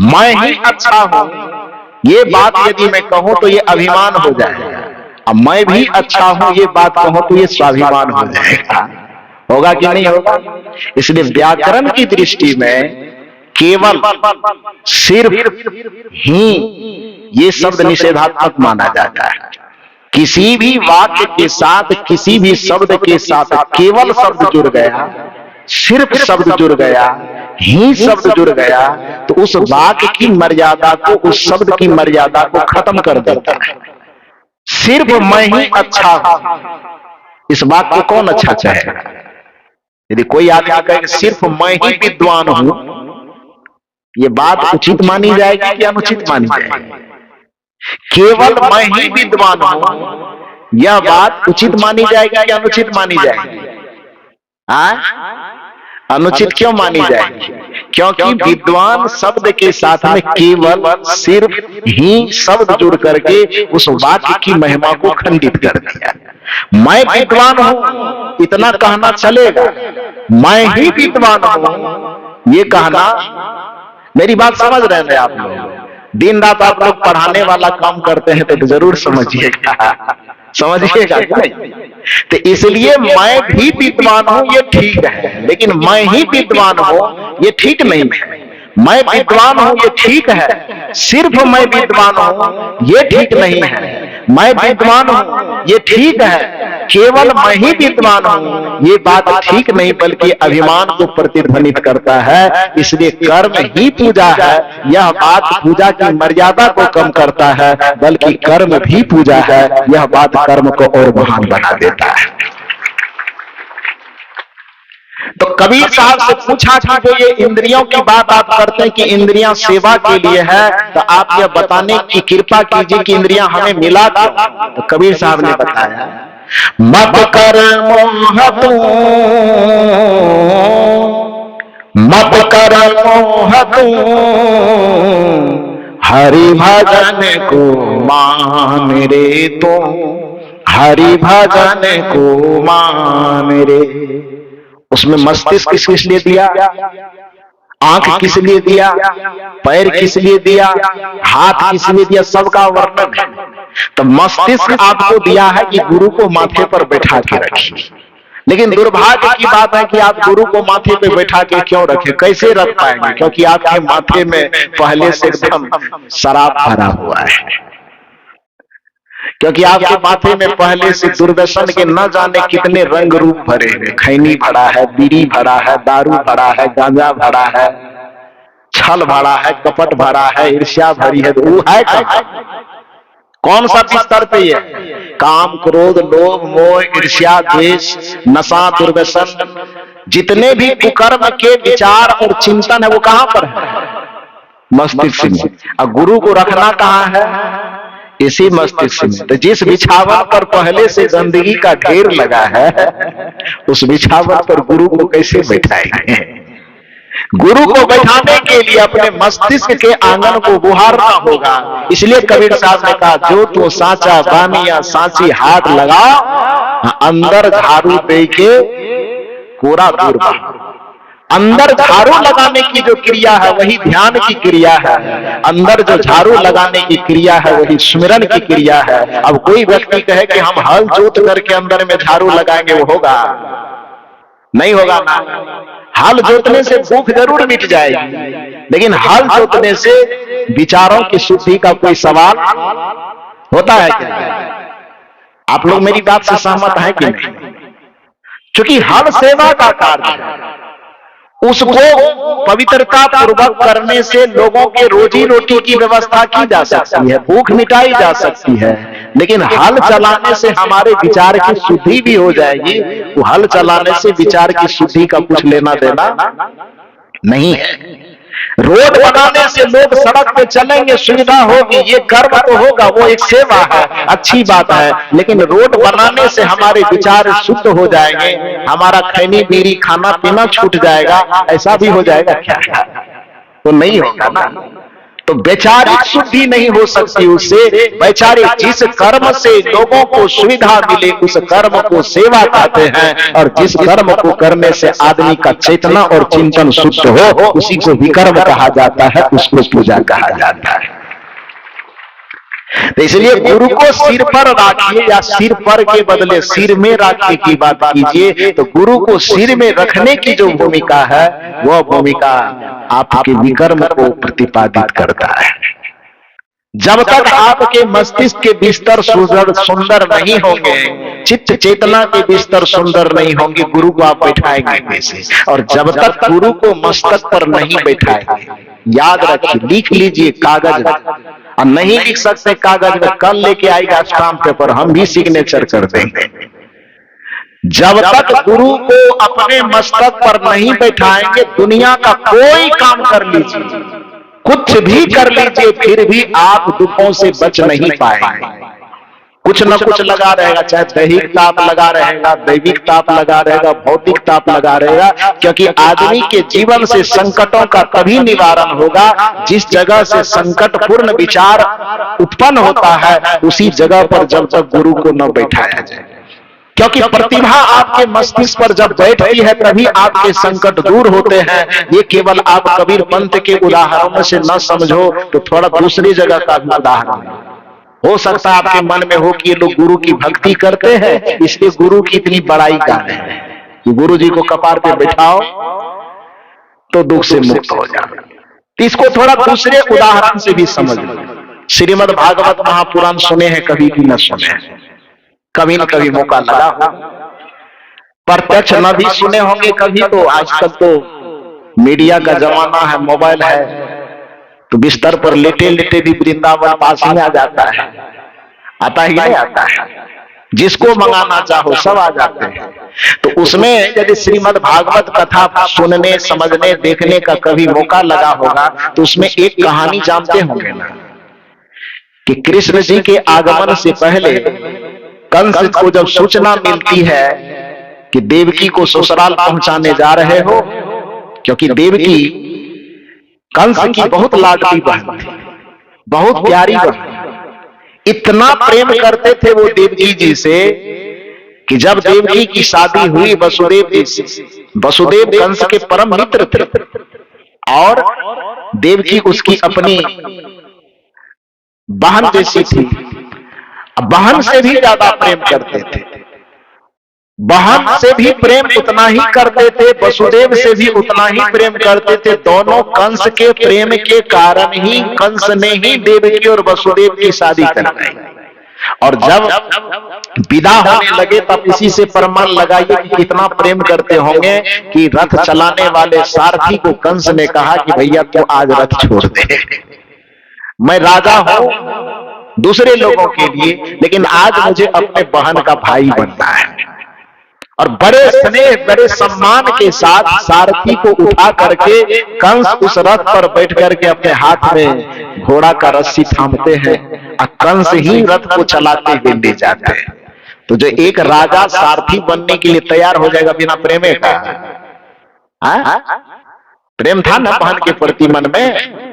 मैं ही अच्छा हूं, ये बात यदि मैं कहूं तो ये अभिमान हो जाएगा। अब मैं भी अच्छा हूं ये बात कहूं तो ये स्वाभिमान हो जाएगा। होगा कि नहीं होगा? इसलिए व्याकरण की दृष्टि में केवल सिर्फ ही ये शब्द निषेधात्मक माना जाता है। किसी भी वाक्य के साथ, किसी भी शब्द के साथ केवल शब्द जुड़ गया, सिर्फ शब्द जुड़ गया, ही शब्द जुड़ गया, तो उस वाक्य की मर्यादा को, उस शब्द की मर्यादा को खत्म कर देता है। सिर्फ मैं ही अच्छा हूं, इस बात को कौन अच्छा चाहेगा? यदि कोई आदमी कहे सिर्फ मैं ही विद्वान हूं, ये बात उचित मानी जाएगी कि अनुचित मानी जाएगी? केवल मैं ही विद्वान हूं, यह बात उचित मानी जाएगी कि अनुचित मानी जाएगी? अनुचित क्यों मानी जाएगी? क्योंकि विद्वान शब्द के साथ में केवल सिर्फ ही शब्द जुड़ करके उस वाक्य की महिमा को खंडित कर दिया। मैं विद्वान हूं इतना कहना चलेगा, मैं ही विद्वान हूं ये कहना, मेरी बात समझ रहे हैं आप लोग? दिन रात आप लोग पढ़ाने वाला काम करते हैं तो जरूर समझिएगा, समझिएगा नहीं? तो इसलिए मैं भी विद्वान हूं ये ठीक है, लेकिन मैं ही विद्वान हूं ये ठीक नहीं है। मैं विद्वान हूं ये ठीक है, सिर्फ मैं विद्वान हूं ये ठीक नहीं है। मैं विद्वान हूं ये ठीक है, केवल मैं ही विद्वान हूं ये बात ठीक नहीं, बल्कि अभिमान को प्रतिध्वनित करता है। इसलिए कर्म ही पूजा है, यह बात पूजा की मर्यादा को कम करता है, बल्कि कर्म भी पूजा है, यह बात कर्म को और महान बना देता है। तो कबीर साहब से पूछा कि जो ये इंद्रियों की बात आप करते हैं कि इंद्रियां सेवा के लिए है, तो आप यह बताने की कृपा कीजिए कि इंद्रियां हमें मिला क्यों? तो कबीर साहब ने बताया, मत कर मोह तू, मत कर मोह तू, हरि भजन को मान रे तू, हरि भजन को मान रे। उसमें मस्तिष्क किस लिए दिया, आंख किस लिए दिया, पैर किस लिए दिया, हाथ किस लिए दिया, सबका वर्णन है। तो मस्तिष्क आपको दिया है कि गुरु को माथे पर बैठा के रखिए, लेकिन दुर्भाग्य की बात है कि आप गुरु को माथे पे बैठा के क्यों रखें? कैसे रख पाएंगे? क्योंकि आपके माथे में पहले से एकदम शराब भरा हुआ है, क्योंकि आपके माथे में पहले से दुर्दर्शन के न जाने कितने रंग रूप भरे हैं। खैनी भरा है, बीड़ी भरा है, दारू भरा है, गांजा भरा है, छल भरा है, कपट भरा है, ईर्ष्या भरी है। तो वो है कौन सा बिस्तर पे है? काम, क्रोध, लोभ, मोह, ईर्ष्या, द्वेष, नशा, दुर्व्यसन, जितने भी कुकर्म के विचार और चिंतन है वो कहां पर है? मस्तिष्क में। और गुरु को रखना कहां है? इसी मस्तिष्क में। तो जिस बिछावन पर पहले से गंदगी का ढेर लगा है, उस बिछावन पर गुरु को कैसे बैठाएंगे? गुरु को बैठाने के लिए अपने मस्तिष्क के आंगन को बुहारना होगा। इसलिए कबीर साहब ने कहा, जो तो साचा बानिया सांची हाथ लगा, अंदर झाड़ू दे के कोरा दूर बहा। अंदर झाड़ू लगाने की जो क्रिया है वही ध्यान की क्रिया है, अंदर जो झाड़ू लगाने की क्रिया है वही स्मरण की क्रिया है। अब कोई व्यक्ति कहे कि हम हल जोत करके अंदर में झाड़ू लगाएंगे, वो होगा? नहीं होगा ना। हल जोतने से भूख जरूर मिट जाएगी, लेकिन हल जोतने से विचारों की शुद्धि का कोई सवाल होता है क्या? आप लोग मेरी बात से सहमत हैं कि नहीं? क्योंकि हल सेवा का कार्य है, उसको पवित्रता पूर्वक करने से लोगों के रोजी रोटी की व्यवस्था की जा सकती है, भूख मिटाई जा सकती है। लेकिन हल चलाने से हमारे विचार की शुद्धि भी हो जाएगी। वो हल चलाने से विचार की शुद्धि का कुछ लेना देना नहीं है। रोड बनाने से लोग सड़क पे चलेंगे, सुविधा होगी, ये कर्म तो होगा, वो एक सेवा है, अच्छी बात है। लेकिन रोड बनाने से हमारे विचार शुद्ध हो जाएंगे, हमारा खैनी बीड़ी खाना पीना छूट जाएगा, ऐसा भी हो जाएगा क्या? तो नहीं होगा ना। तो वैचारिक शुद्धि नहीं हो सकती उससे। वैचारिक जिस कर्म से लोगों को सुविधा मिले उस कर्म को सेवा कहते हैं, और जिस कर्म को करने से आदमी का चेतना और चिंतन शुद्ध हो उसी को विकर्म कहा जाता है, उसको पूजा कहा जाता है। तो इसलिए गुरु को सिर पर राखिए या सिर पर के बदले सिर में राखिए की बात कीजिए। तो गुरु को सिर में रखने की जो भूमिका है वह भूमिका आपके विकर्म को प्रतिपादित करता है। जब तक आपके मस्तिष्क के बिस्तर सुंदर नहीं होंगे, चित्त चेतना के बिस्तर सुंदर नहीं होंगे, गुरु को आप बैठाएंगे कैसे? और जब तक गुरु को मस्तक पर नहीं बैठाएंगे, याद रखिए, लिख लीजिए कागज में, और नहीं लिख सकते कागज में, कल लेके आएगा स्टाम्प पेपर, हम भी सिग्नेचर कर देंगे। जब तक गुरु को अपने मस्तक पर नहीं बैठाएंगे, दुनिया का कोई काम कर लीजिए, कुछ भी कर लीजिए, फिर भी आप दुखों से बच नहीं पाएंगे। कुछ न कुछ लगा रहेगा, चाहे दैहिक ताप लगा रहेगा, दैविक ताप लगा रहेगा, भौतिक ताप लगा रहेगा, क्योंकि आदमी के जीवन से संकटों का तभी निवारण होगा जिस जगह से संकटपूर्ण विचार उत्पन्न होता है, उसी जगह पर जब तक गुरु को न बैठाया जाए। क्योंकि प्रतिभा आपके मस्तिष्क पर जब बैठती है तभी आपके संकट दूर होते हैं। ये केवल आप कबीर पंथ के उदाहरणों से न समझो, तो थोड़ा दूसरी जगह का भी उदाहरण हो सकता है आपके मन में हो कि ये लोग गुरु की भक्ति करते हैं, इसलिए गुरु की इतनी बड़ाई कर रहे हैं कि गुरु जी को कपार पे बैठाओ तो दुख से मुक्त हो जाए। इसको थोड़ा दूसरे उदाहरण से भी समझ लो। श्रीमद् भागवत महापुराण सुने हैं कभी की न सुने हैं? कभी न कभी मौका लगा हो, प्रत्यक्ष न भी सुने होंगे कभी। तो आजकल तो मीडिया का जमाना है, मोबाइल है, तो बिस्तर पर लेटे लेटे भी वृंदावन पास में आ जाता है। आता ही नहीं आता है, जिसको मंगाना चाहो सब आ जाते हैं। तो उसमें यदि श्रीमद् भागवत कथा सुनने, समझने, देखने का कभी मौका लगा होगा, तो उसमें एक कहानी जानते होंगे ना, कि कृष्ण जी के आगमन से पहले कंस को जब सूचना मिलती है कि देवकी को ससुराल पहुंचाने जा रहे हो, क्योंकि देवकी कंस की बहुत लाडली बहन थी, बहुत प्यारी बहन, इतना प्रेम करते थे वो देवकी जी से कि जब देवकी की शादी हुई वसुदेव जी से, वसुदेव कंस के परम मित्र थे और देवकी उसकी अपनी बहन जैसी थी। बहन से भी ज्यादा प्रेम करते थे, बहन से भी प्रेम उतना ही करते थे, वसुदेव से भी उतना ही प्रेम करते थे। दोनों कंस के प्रेम के कारण ही कंस ने ही देवकी और वसुदेव की शादी करवाई। और जब विदा होने लगे तब इसी से प्रमाण लगाइए कि कितना प्रेम करते होंगे कि रथ चलाने वाले सारथी को कंस ने कहा कि भैया तू आज रथ छोड़ दे, मैं राजा हूं दूसरे लोगों के लिए, लेकिन आज मुझे अपने बहन का भाई बनना है। और बड़े स्नेह, बड़े सम्मान के साथ सारथी को उठा करके कंस उस रथ पर बैठ करके अपने हाथ में घोड़ा का रस्सी थामते हैं और कंस ही रथ को चलाते हुए ले जाते हैं। तो जो एक राजा सारथी बनने के लिए तैयार हो जाएगा बिना प्रेमे का? प्रेम था ना बहन के प्रति मन में,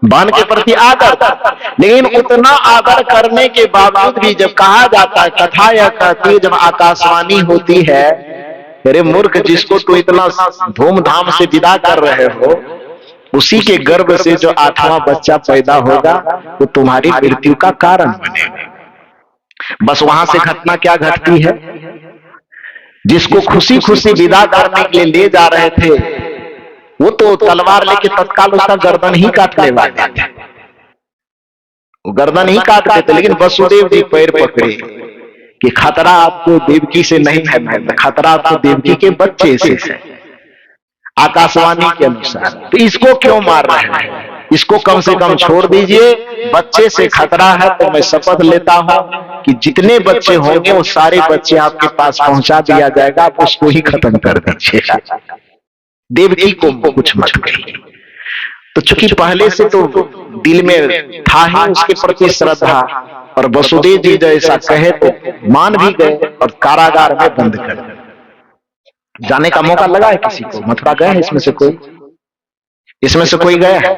बहन के प्रति आदर था, लेकिन उतना आदर करने के बावजूद भी जब कहा जाता है, कथा यह कहती है जब आकाशवाणी होती है, अरे मूर्ख, जिसको तो इतना धूमधाम से विदा कर रहे हो, उसी के गर्भ से जो 8वां बच्चा पैदा होगा वो तुम्हारी मृत्यु का कारण बनेगा। बस वहां से घटना क्या घटती है, जिसको खुशी खुशी विदा करने के लिए ले जा रहे थे वो तो तलवार लेके तत्काल उसका गर्दन ही काटने वाले थे, वो गर्दन ही काट देते। लेकिन वसुदेव जी पैर पकड़े कि खतरा आपको देवकी से नहीं है, खतरा आपको देवकी के बच्चे से है, आकाशवाणी के अनुसार। तो इसको क्यों मार रहे हैं? इसको कम से कम छोड़ दीजिए, बच्चे से खतरा है तो मैं शपथ लेता हूं कि जितने बच्चे होंगे वो सारे बच्चे आपके पास पहुंचा दिया जाएगा, आप उसको ही खत्म कर दीजिए, देवकी को कुछ मत कहिए। तो चूंकि पहले से तो दिल में था ही उसके प्रति श्रद्धा, और वसुदेव जी जैसा कहे तो मान भी गए और कारागार में बंद कर दिया। जाने का मौका लगा है किसी को? मथुरा गए हैं इसमें से कोई? इसमें से कोई गया है?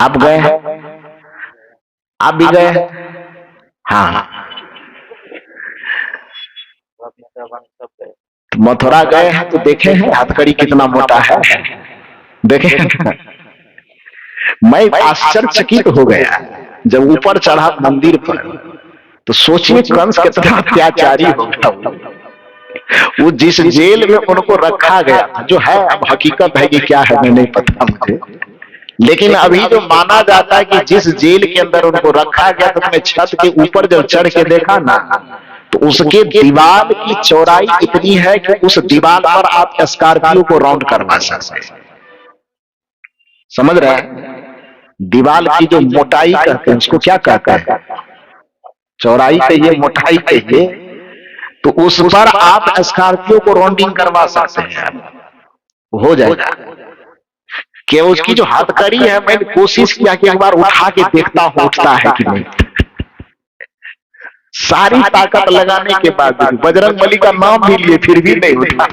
आप गए हैं? आप भी गए हैं? हाँ, मथुरा गए हैं तो देखे हैं हथकड़ी कितना मोटा है, देखे हैं? मैं आश्चर्यचकित हो गया जब ऊपर चढ़ा मंदिर पर, तो सोचिए कंस कितना अत्याचारी होगा। वो जिस जेल में उनको रखा गया था, जो है अब हकीकत है कि क्या है मैं नहीं पता मुझे, लेकिन अभी जो माना जाता है कि जिस जेल के अंदर उनको रखा गया था, अपने छत के ऊपर जब चढ़ के देखा ना, तो उसके दीवार की चौड़ाई इतनी है कि उस दीवार पर आप स्कॉर्पियो को राउंड करवा सकते हैं। समझ रहे हैं? दीवार की जो मोटाई कहते हैं उसको क्या कहते हैं? चौड़ाई कहिए, मोटाई कहिए, तो उस पर आप स्कॉर्पियो को राउंडिंग करवा सकते हैं, हो जाएगा। कि उसकी जो हथकड़ी है, मैंने कोशिश किया कि एक बार उठा के देखता हूं उठता है कि नहीं। सारी ताकत लगाने के बाद बजरंगबली का नाम भी लिए, फिर भी नहीं उठा।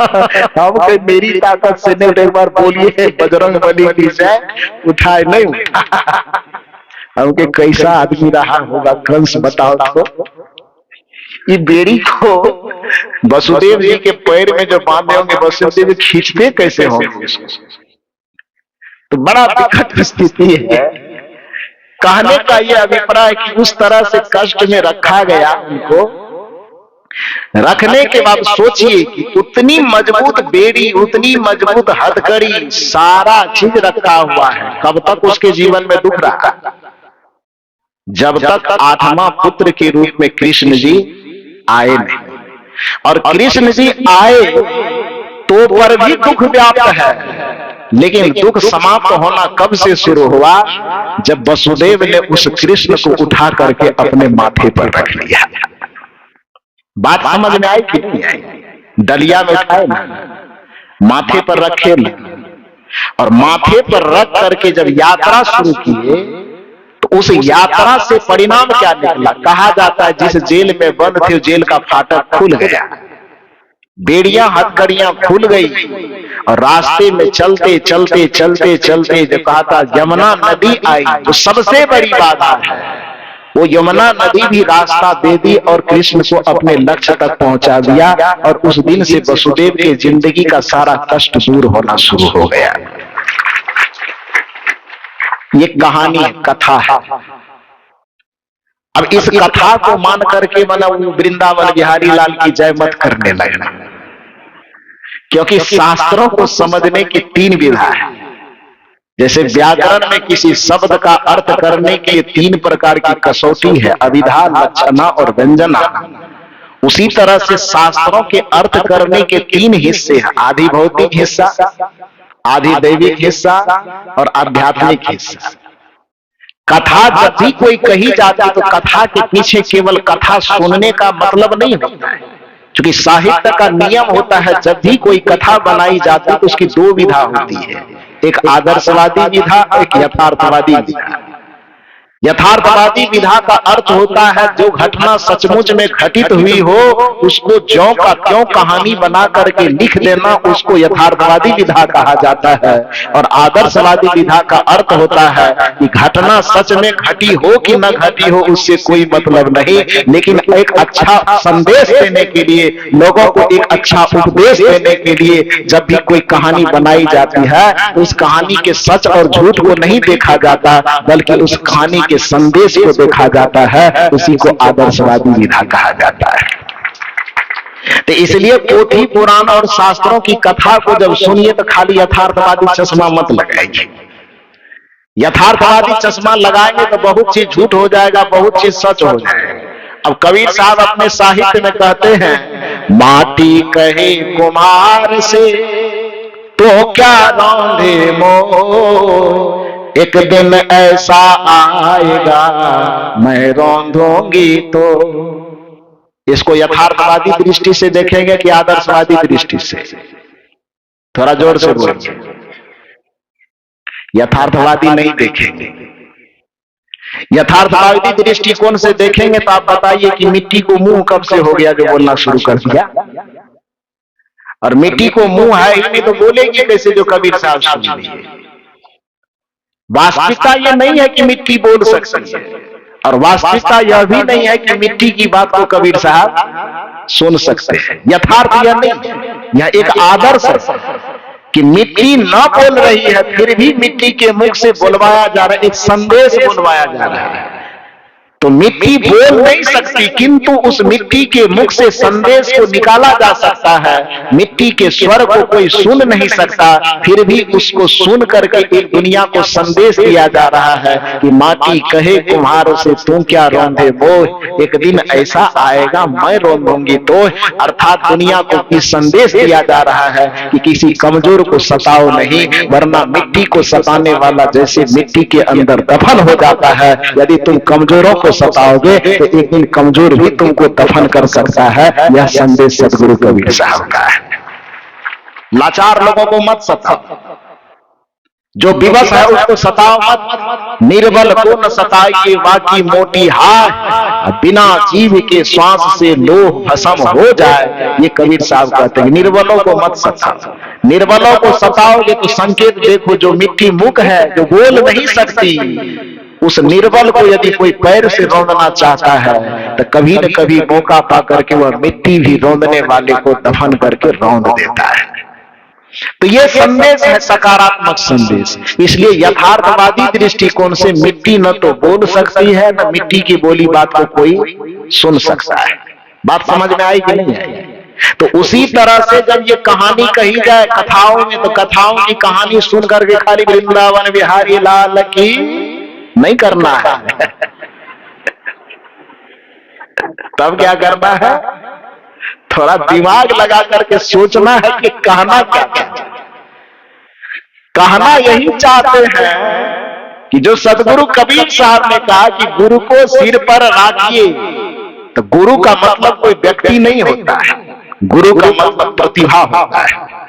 हम मेरी ताकत से नहीं, एक बार बोलिए बजरंगबली की जय, उठाए नहीं उठा। हमके कैसा आदमी रहा होगा कंस, बताओ तो। ये बेड़ी को वसुदेव जी के पैर में जो बांधे होंगे, वसुदेव खींचते कैसे होंगे इसको? तो बड़ा दिक्कत स्थिति है। कहने का यह अभिप्राय कि उस तरह से कष्ट में रखा गया उनको। रखने के बाद सोचिए कि उतनी मजबूत बेड़ी, उतनी मजबूत हथकड़ी, सारा चीज रखा हुआ है। कब तक उसके जीवन में दुख रहा? जब तक 8वां पुत्र के रूप में कृष्ण जी आए नहीं। और कृष्ण जी आए तो पर भी दुख व्याप्त है, लेकिन दुख समाप्त होना कब से शुरू हुआ? जब वसुदेव ने उस कृष्ण को उठा करके अपने माथे पर रख लिया। बात समझ में आई कि नहीं आई? डलिया में उठाए ना, माथे पर रखे ना, और माथे पर रख करके जब यात्रा शुरू किए, तो उस यात्रा से परिणाम क्या निकला? कहा जाता है जिस जेल में बंद थे जेल का फाटक खुल गया, बेड़ियां हथकड़ियां खुल गई, और रास्ते में चलते चलते चलते चलते जो कहा था यमुना नदी आई, तो सबसे बड़ी बात है वो यमुना नदी भी रास्ता दे दी और कृष्ण को अपने लक्ष्य तक पहुंचा दिया। और उस दिन से वसुदेव के जिंदगी का सारा कष्ट दूर होना शुरू हो गया। ये कहानी है, कथा है। अब इस कथा को मान करके मतलब वृंदावन बिहारी लाल की जय मत करने लगना, क्योंकि शास्त्रों को समझने की 3 विधा है। जैसे व्याकरण में किसी शब्द का अर्थ करने के लिए 3 प्रकार की कसौटी है, अभिधा, लक्षणा और व्यंजना। उसी तरह से शास्त्रों के अर्थ करने के 3 हिस्से हैं, आधि भौतिक हिस्सा, आधि दैविक हिस्सा और आध्यात्मिक हिस्सा। कथा जब भी कोई कही जाती तो कथा के पीछे केवल कथा सुनने का मतलब नहीं होता है, क्योंकि साहित्य का नियम होता है जब भी कोई कथा बनाई जाती है तो उसकी 2 विधा होती है, एक आदर्शवादी विधा, एक यथार्थवादी विधा। यथार्थवादी विधा का अर्थ होता है जो घटना सचमुच में घटित हुई हो उसको ज्यों का त्यों कहानी बना करके लिख देना, उसको यथार्थवादी विधा कहा जाता है। और आदर्शवादी विधा का अर्थ होता है कि घटना सच में घटी हो कि न घटी हो उससे कोई मतलब नहीं, लेकिन एक अच्छा संदेश देने के लिए, लोगों को एक अच्छा उपदेश देने के लिए जब भी कोई कहानी बनाई जाती है तो उस कहानी के सच और झूठ को नहीं देखा जाता, बल्कि उस कहानी के संदेश को देखा जाता है। उसी को आदर्शवादी विधा कहा जाता है। तो इसलिए पोथी पुराण और शास्त्रों की कथा को जब सुनिए तो खाली यथार्थवादी चश्मा मत लगाइए। यथार्थवादी चश्मा लगाएंगे तो बहुत चीज झूठ हो जाएगा, बहुत चीज सच हो जाएगा। अब कबीर साहब अपने साहित्य में कहते हैं, माटी कहे कुम्हार से तो क्या रौंदे मोर, एक दिन ऐसा आएगा मैं रौंदूंगी तो। इसको यथार्थवादी दृष्टि से देखेंगे कि आदर्शवादी दृष्टि से? थोड़ा जोर से बोलिए। यथार्थवादी नहीं देखेंगे। यथार्थवादी दृष्टिकोण से देखेंगे तो आप बताइए कि मिट्टी को मुंह कब से हो गया जो बोलना शुरू कर दिया? और मिट्टी को मुंह है ही नहीं तो बोलेंगे कैसे जो कबीर साहब सुन लिए? वास्तविकता यह नहीं है कि मिट्टी बोल सकती है, और वास्तविकता यह भी नहीं है कि मिट्टी की बात को कबीर साहब सुन सकते हैं। यथार्थ यह नहीं है, यह एक आदर्श है कि मिट्टी ना बोल रही है, फिर भी मिट्टी के मुख से बुलवाया जा रहा है, एक संदेश बुलवाया जा रहा है। तो मिट्टी बोल नहीं सकती, किंतु उस मिट्टी के मुख से संदेश को निकाला जा सकता है। मिट्टी के स्वर को कोई सुन नहीं सकता, फिर भी उसको सुन करके एक दुनिया को संदेश दिया जा रहा है कि माटी कहे कुम्हारों से तू क्या रौंदे मोह, एक दिन ऐसा आएगा मैं रौंदूंगी तो। अर्थात दुनिया को इस संदेश दिया जा रहा है कि किसी कमजोर को सताओ नहीं, वरना मिट्टी को सताने वाला जैसे मिट्टी के अंदर दफन हो जाता है, यदि तुम कमजोरों को सताओगे तो एक दिन कमजोर भी तुमको दफन कर सकता है। यह संदेश सदगुरु कबीर साहब का है। लाचार लोगों को मत सताओ, जो विवश है उसको सताओ मत। निर्बल को न सताइए वाकी मोटी हाय, बिना जीव के श्वास से लोह भस्म हो जाए। ये कबीर साहब कहते हैं निर्बलों को मत सताओ। निर्बलों को सताओगे तो संकेत देखो, जो मिट्टी मुख है, जो बोल नहीं सकती, उस निर्बल को यदि कोई पैर से रौंदना चाहता है तो कभी न कभी मौका पा करके वह मिट्टी भी रौंदने वाले को दफन करके रौंद देता है। तो यह संदेश है सकारात्मक संदेश। इसलिए यथार्थवादी दृष्टिकोण से मिट्टी न तो बोल सकती है, न मिट्टी की बोली बात को कोई सुन सकता है। बात समझ में आई कि नहीं आई? तो उसी तरह से जब ये कहानी कही जाए कथाओं में, तो कथाओं की कहानी सुन करके खाली वृंदावन बिहारी लाल की नहीं करना है। तब क्या करना है? थोड़ा दिमाग लगा करके सोचना है कि कहना क्या है। कहना यही चाहते हैं कि जो सदगुरु कबीर साहब ने कहा कि गुरु को सिर पर रखिए, तो गुरु का मतलब कोई व्यक्ति नहीं होता है, गुरु का मतलब प्रतिभा होता है,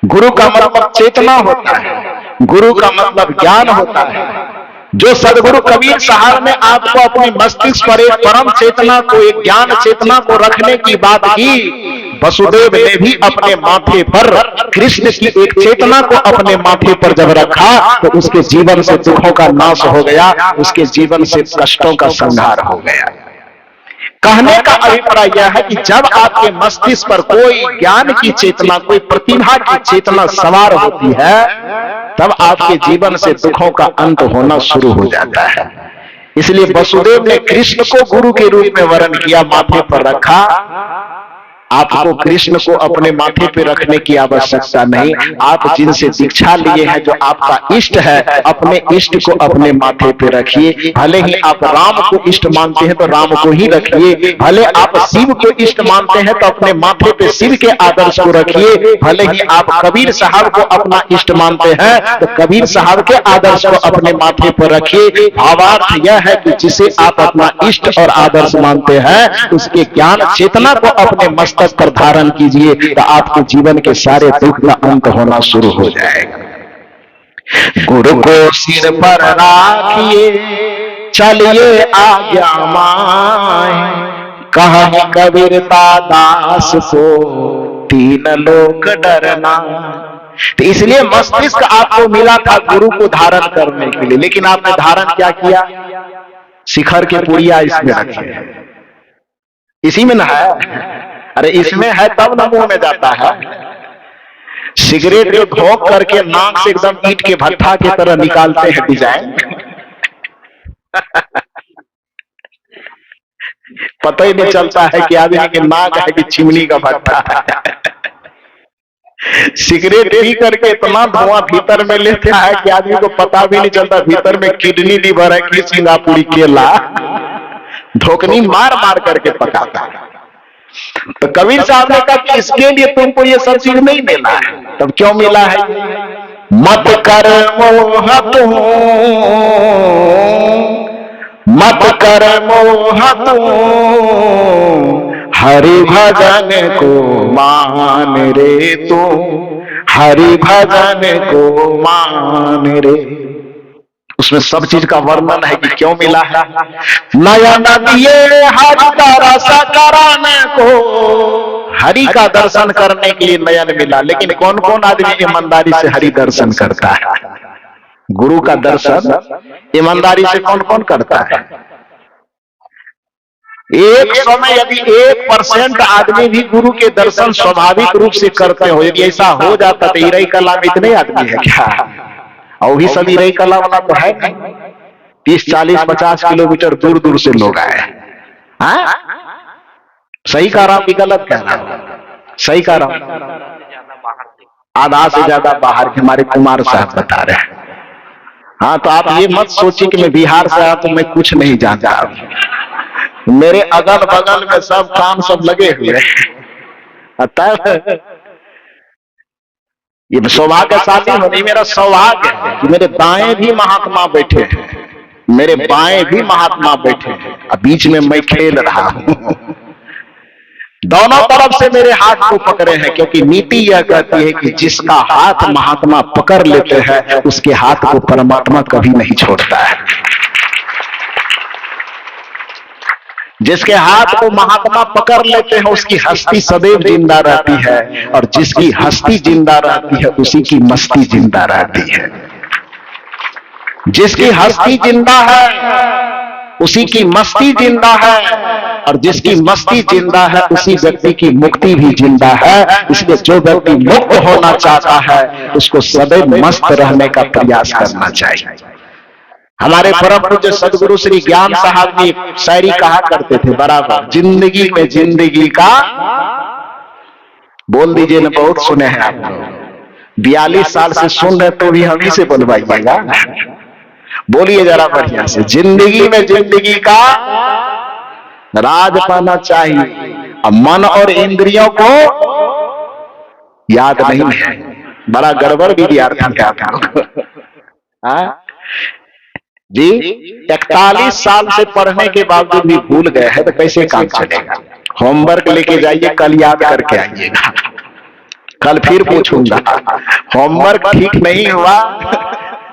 गुरु का मतलब चेतना होता है, गुरु का मतलब ज्ञान होता है। जो सदगुरु कबीर साहब ने आपको अपने मस्तिष्क पर एक परम चेतना को, एक ज्ञान चेतना को रखने की बात की, वसुदेव ने भी अपने माथे पर कृष्ण की एक चेतना को अपने माथे पर जब रखा तो उसके जीवन से दुखों का नाश हो गया, उसके जीवन से कष्टों का संहार हो गया। कहने का अभिप्राय यह है कि जब आपके मस्तिष्क पर कोई ज्ञान की चेतना, कोई प्रतिभा की चेतना सवार होती है, तब आपके जीवन से दुखों का अंत होना शुरू हो जाता है। इसलिए वसुदेव ने कृष्ण को गुरु के रूप में वर्ण किया, माथे पर रखा। आपको कृष्ण को अपने माथे पे रखने की आवश्यकता नहीं। आप जिनसे दीक्षा लिए हैं, जो आपका इष्ट है, अपने इष्ट को अपने माथे पे रखिए। भले ही आप राम को इष्ट मानते हैं तो राम को ही रखिए, भले आप शिव को इष्ट मानते हैं तो अपने माथे पे शिव के आदर्श को रखिए, भले ही आप कबीर साहब को अपना इष्ट मानते हैं तो कबीर साहब के आदर्श को अपने माथे पर रखिए। भावार्थ यह है कि जिसे आप अपना इष्ट और आदर्श मानते हैं, उसके ज्ञान चेतना को अपने मस्तक पर धारण कीजिए, तो आपके जीवन के सारे दुख का अंत होना शुरू हो जाएगा। गुरु को सिर पर राखिए, चलिए आज्ञा माए, कहानी कबीरता दास को तीन लोक डरना। तो इसलिए मस्तिष्क आपको मिला था गुरु को धारण करने के लिए, लेकिन आपने धारण क्या किया? शिखर के पुड़िया इसमें रखे, इसी में ना है। अरे इसमें है तब न मुंह में जाता है। सिगरेट को धोख करके नाक से एकदम ईंट के भट्ठा की तरह निकालते हैं डिजाइन। पता ही नहीं चलता है कि आदमी की नाक है कि चिमनी का भट्ठा है। सिगरेट पी करके इतना धुआं भीतर में लेता है कि आदमी को पता भी नहीं चलता भीतर में किडनी लीवर है कि सिंगापुरी केला। धोखनी मार मार करके पकाता है। तो कबीर साहब ने कहा कि इसके लिए तुमको ये सब चीज नहीं मिला है। तब क्यों मिला है? मत कर मोह तू, मत कर मोह तू, हरि भजन को मान रे तू, हरि भजन को मान रे। उसमें सब चीज का वर्णन है कि क्यों मिला है। नयन दिए हरि का रस कराने को, हरि का दर्शन करने के लिए नयन मिला। लेकिन कौन कौन आदमी ईमानदारी से हरि दर्शन करता है? गुरु का दर्शन ईमानदारी से कौन कौन करता है? 100 में यदि 1% आदमी भी गुरु के दर्शन स्वाभाविक रूप से करते हो, यदि ऐसा हो जाता तो इरई कला में इतने आदमी है क्या? और भी सब इरई कला वाला तो है नहीं। 30, 40, 50 किलोमीटर दूर दूर से लोग आए। हाँ, सही कह रहा हूं कि गलत कह रहा हूं? सही कह रहा हूं। आधा से ज्यादा बाहर के हमारे कुमार साहब बता रहे हैं। हाँ, तो आप ये मत सोचिए कि मैं बिहार से आया तो मैं कुछ नहीं जानता। मेरे अगल बगल में सब काम सब लगे हुए हैं। ये सौभाग्यशाली होनी मेरा सौभाग्य है कि मेरे दाएं भी महात्मा बैठे हैं, मेरे बाएं भी महात्मा बैठे हैं, और बीच में मैं खेल रहा हूं। दोनों तरफ से मेरे हाथ को पकड़े हैं, क्योंकि नीति यह कहती है कि जिसका हाथ महात्मा पकड़ लेते हैं उसके हाथ को परमात्मा कभी नहीं छोड़ता है। जिसके हाथ को महात्मा पकड़ लेते हैं उसकी हस्ती सदैव जिंदा रहती है, और जिसकी हस्ती जिंदा रहती है उसी की मस्ती जिंदा रहती है। जिसकी हस्ती जिंदा है उसी की मस्ती जिंदा है, और जिसकी मस्ती जिंदा है उसी व्यक्ति की मुक्ति भी जिंदा है। इसलिए जो व्यक्ति मुक्त होना चाहता है उसको सदैव मस्त रहने का प्रयास करना चाहिए। हमारे परम पूज्य सदगुरु श्री ज्ञान साहब जी शायरी कहा करते थे बराबर, जिंदगी में जिंदगी का, बोल दीजिए ना, बहुत सुने हैं आप लोग। 42 साल से सुन रहे तो भी हम ही से बोलवाइएगा, बोलिए जरा बढ़िया से। जिंदगी में जिंदगी का राज पाना चाहिए, अब मन और इंद्रियों को याद नहीं है। बड़ा गड़बड़ विद्यार्थी है आप लोग जी। 41 साल से पढ़ने के बावजूद भी भूल गए हैं तो कैसे काम चलेगा? होमवर्क लेके जाइए, कल याद करके आइएगा, कल फिर पूछूंगा। होमवर्क ठीक नहीं हुआ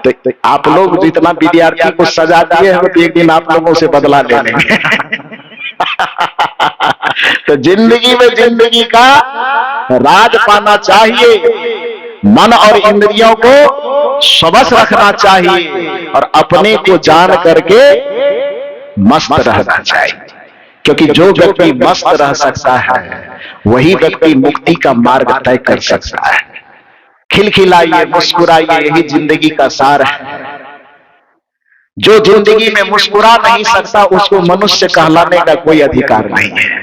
तो आप लोग जितना विद्यार्थी को सजा दिए हैं तो एक दिन आप लोगों से बदला ले लेंगे। तो जिंदगी में जिंदगी का राज पाना चाहिए, मन और इंद्रियों को सबस रखना चाहिए, और अपने को जान करके मस्त रहना चाहिए। क्योंकि जो व्यक्ति मस्त रह सकता है वही व्यक्ति मुक्ति का मार्ग तय कर सकता है। खिलखिलाइए, मुस्कुराइए, यही जिंदगी का सार है। जो जिंदगी में मुस्कुरा नहीं सकता उसको मनुष्य कहलाने का कोई अधिकार नहीं है,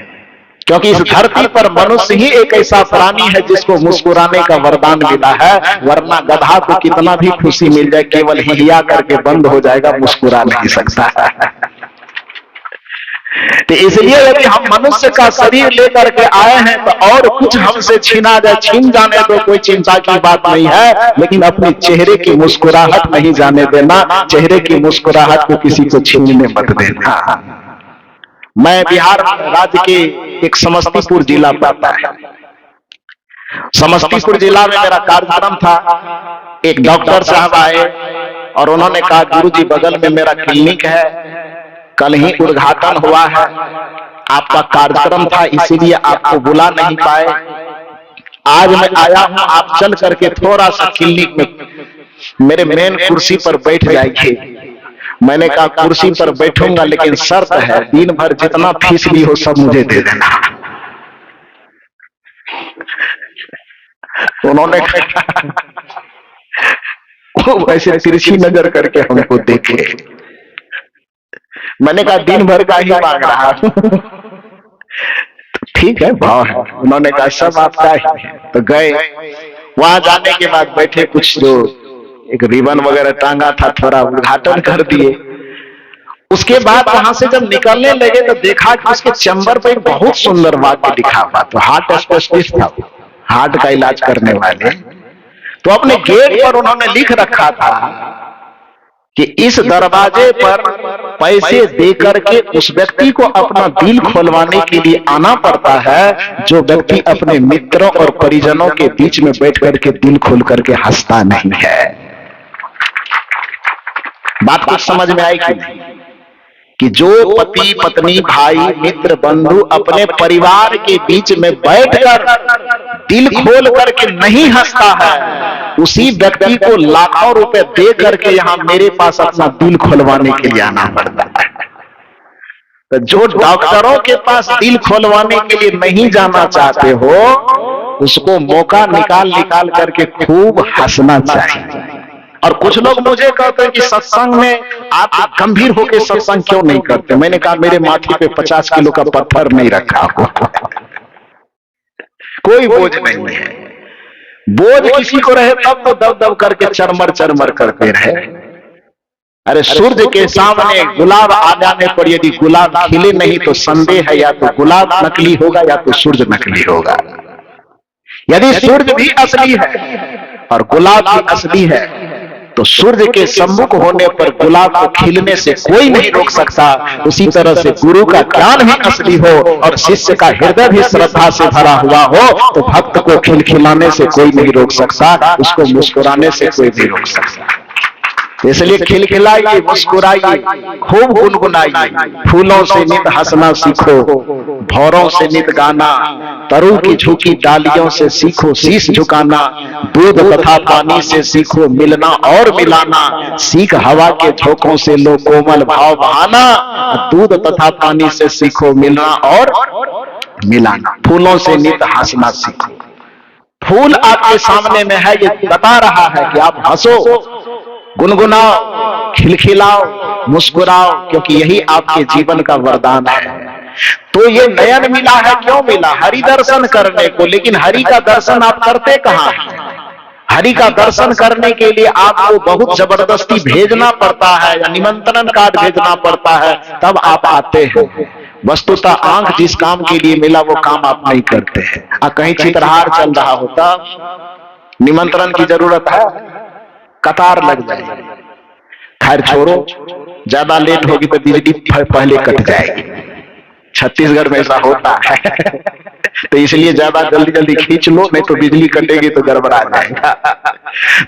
क्योंकि इस धरती पर मनुष्य ही एक ऐसा प्राणी है जिसको मुस्कुराने का वरदान मिला है। वरना गधा को कितना भी खुशी मिल जाए, केवल हिया करके बंद हो जाएगा, मुस्कुरा नहीं सकता है। तो इसलिए यदि हम मनुष्य का शरीर लेकर के आए हैं तो और कुछ हमसे छीना जाए, छीन जाने तो कोई चिंता की बात नहीं है, लेकिन अपने चेहरे की मुस्कुराहट नहीं जाने देना। चेहरे की मुस्कुराहट को किसी को छीनने मत देना। मैं बिहार राज्य के एक समस्तीपुर जिला पड़ता है। समस्तीपुर जिला में मेरा कार्यक्रम था। एक डॉक्टर साहब आए और उन्होंने कहा, गुरुजी बगल में मेरा क्लिनिक है, कल ही उद्घाटन हुआ है, आपका कार्यक्रम था इसीलिए आपको बुला नहीं पाए, आज मैं आया हूं, आप चल करके थोड़ा सा क्लिनिक में मेरे मेन कुर्सी पर बैठ जाइए। मैंने कहा कुर्सी पर बैठूंगा, लेकिन शर्त है दिन भर जितना फीस ली हो सब मुझे दे देना। उन्होंने वैसे तिरछी नजर करके हमको देखे। मैंने कहा दिन भर का ही मांग रहा। ठीक है, भाव है। उन्होंने कहा सब आपका ही है। तो गए, वहां जाने के बाद बैठे, कुछ जो एक रिबन वगैरह टांगा था थोड़ा उद्घाटन कर दिए। उसके बाद वहां से जब निकलने लगे तो देखा कि उसके चैम्बर पे एक बहुत सुंदर वाक्य लिखा हुआ। तो हार्ट स्पेशलिस्ट था, हार्ट का इलाज करने वाले। तो अपने गेट पर उन्होंने लिख रखा था कि इस दरवाजे पर पैसे देकर के उस व्यक्ति को अपना दिल खोलवाने के लिए आना पड़ता है जो व्यक्ति अपने मित्रों और परिजनों के बीच में बैठ करके दिल खोल करके हंसता नहीं है। बात कुछ समझ में आई कि नहीं? कि जो पति पत्नी भाई मित्र बंधु अपने परिवार के बीच में बैठकर दिल खोल करके नहीं हंसता है, उसी व्यक्ति को लाखों रुपए दे करके यहां मेरे पास अपना दिल खुलवाने के लिए आना पड़ता है। तो जो डॉक्टरों के पास दिल खोलवाने के लिए नहीं जाना चाहते हो, उसको मौका निकाल निकाल करके खूब हंसना चाहिए। और कुछ लोग मुझे कहते हैं कि सत्संग में आप गंभीर होकर सत्संग क्यों नहीं करते? मैंने कहा मेरे माथे पे 50 किलो का पत्थर नहीं रखा हो, कोई बोझ नहीं है। बोझ किसी को रहे तब तो दब दब करके चरमर चरमर करते रहे। अरे सूर्य के सामने गुलाब आ जाने पर यदि गुलाब खिले नहीं तो संदेह है, या तो गुलाब नकली होगा या तो सूर्य नकली होगा। यदि सूर्य भी असली है और गुलाब भी असली है, तो सूर्य के सम्मुख होने पर गुलाब को खिलने से कोई नहीं रोक सकता। उसी तरह से गुरु का ज्ञान भी असली हो और शिष्य का हृदय भी श्रद्धा से भरा हुआ हो, तो भक्त को खिलखिलाने से कोई नहीं रोक सकता, उसको मुस्कुराने से कोई नहीं रोक सकता। इसलिए खिलखिलाइए, मुस्कुराइए, खूब गुनगुनाइए। फूलों से नित हंसना सीखो, भौरों से नित गाना, तरु की झुकी डालियों से सीखो शीश झुकाना, दूध तथा पानी से सीखो मिलना और मिलाना, सीख हवा के झोंकों से लो कोमल भाव बहाना, दूध तथा पानी से सीखो मिलना और मिलाना। फूलों से नित हंसना सीखो। फूल आपके सामने में है, ये बता रहा है कि आप हंसो, गुनगुनाओ, खिलखिलाओ, मुस्कुराओ, क्योंकि यही आपके जीवन का वरदान है। तो ये नयन मिला है, क्यों मिला? हरि दर्शन करने को। लेकिन हरि का दर्शन आप करते कहां हैं? हरि का दर्शन करने के लिए आपको बहुत जबरदस्ती भेजना पड़ता है या निमंत्रण कार्ड भेजना पड़ता है, तब आप आते हैं। वस्तुतः आंख जिस काम के लिए मिला वो काम आप नहीं करते हैं। कहीं चित्रहार चल रहा होता, निमंत्रण की जरूरत है, कतार लग जाएगी। खैर छोड़ो, ज्यादा लेट होगी तो बिजली पहले कट जाएगी। छत्तीसगढ़ में ऐसा होता है तो इसलिए ज्यादा जल्दी जल्दी खींच लो, नहीं तो बिजली कटेगी तो गड़बड़ा जाएगा।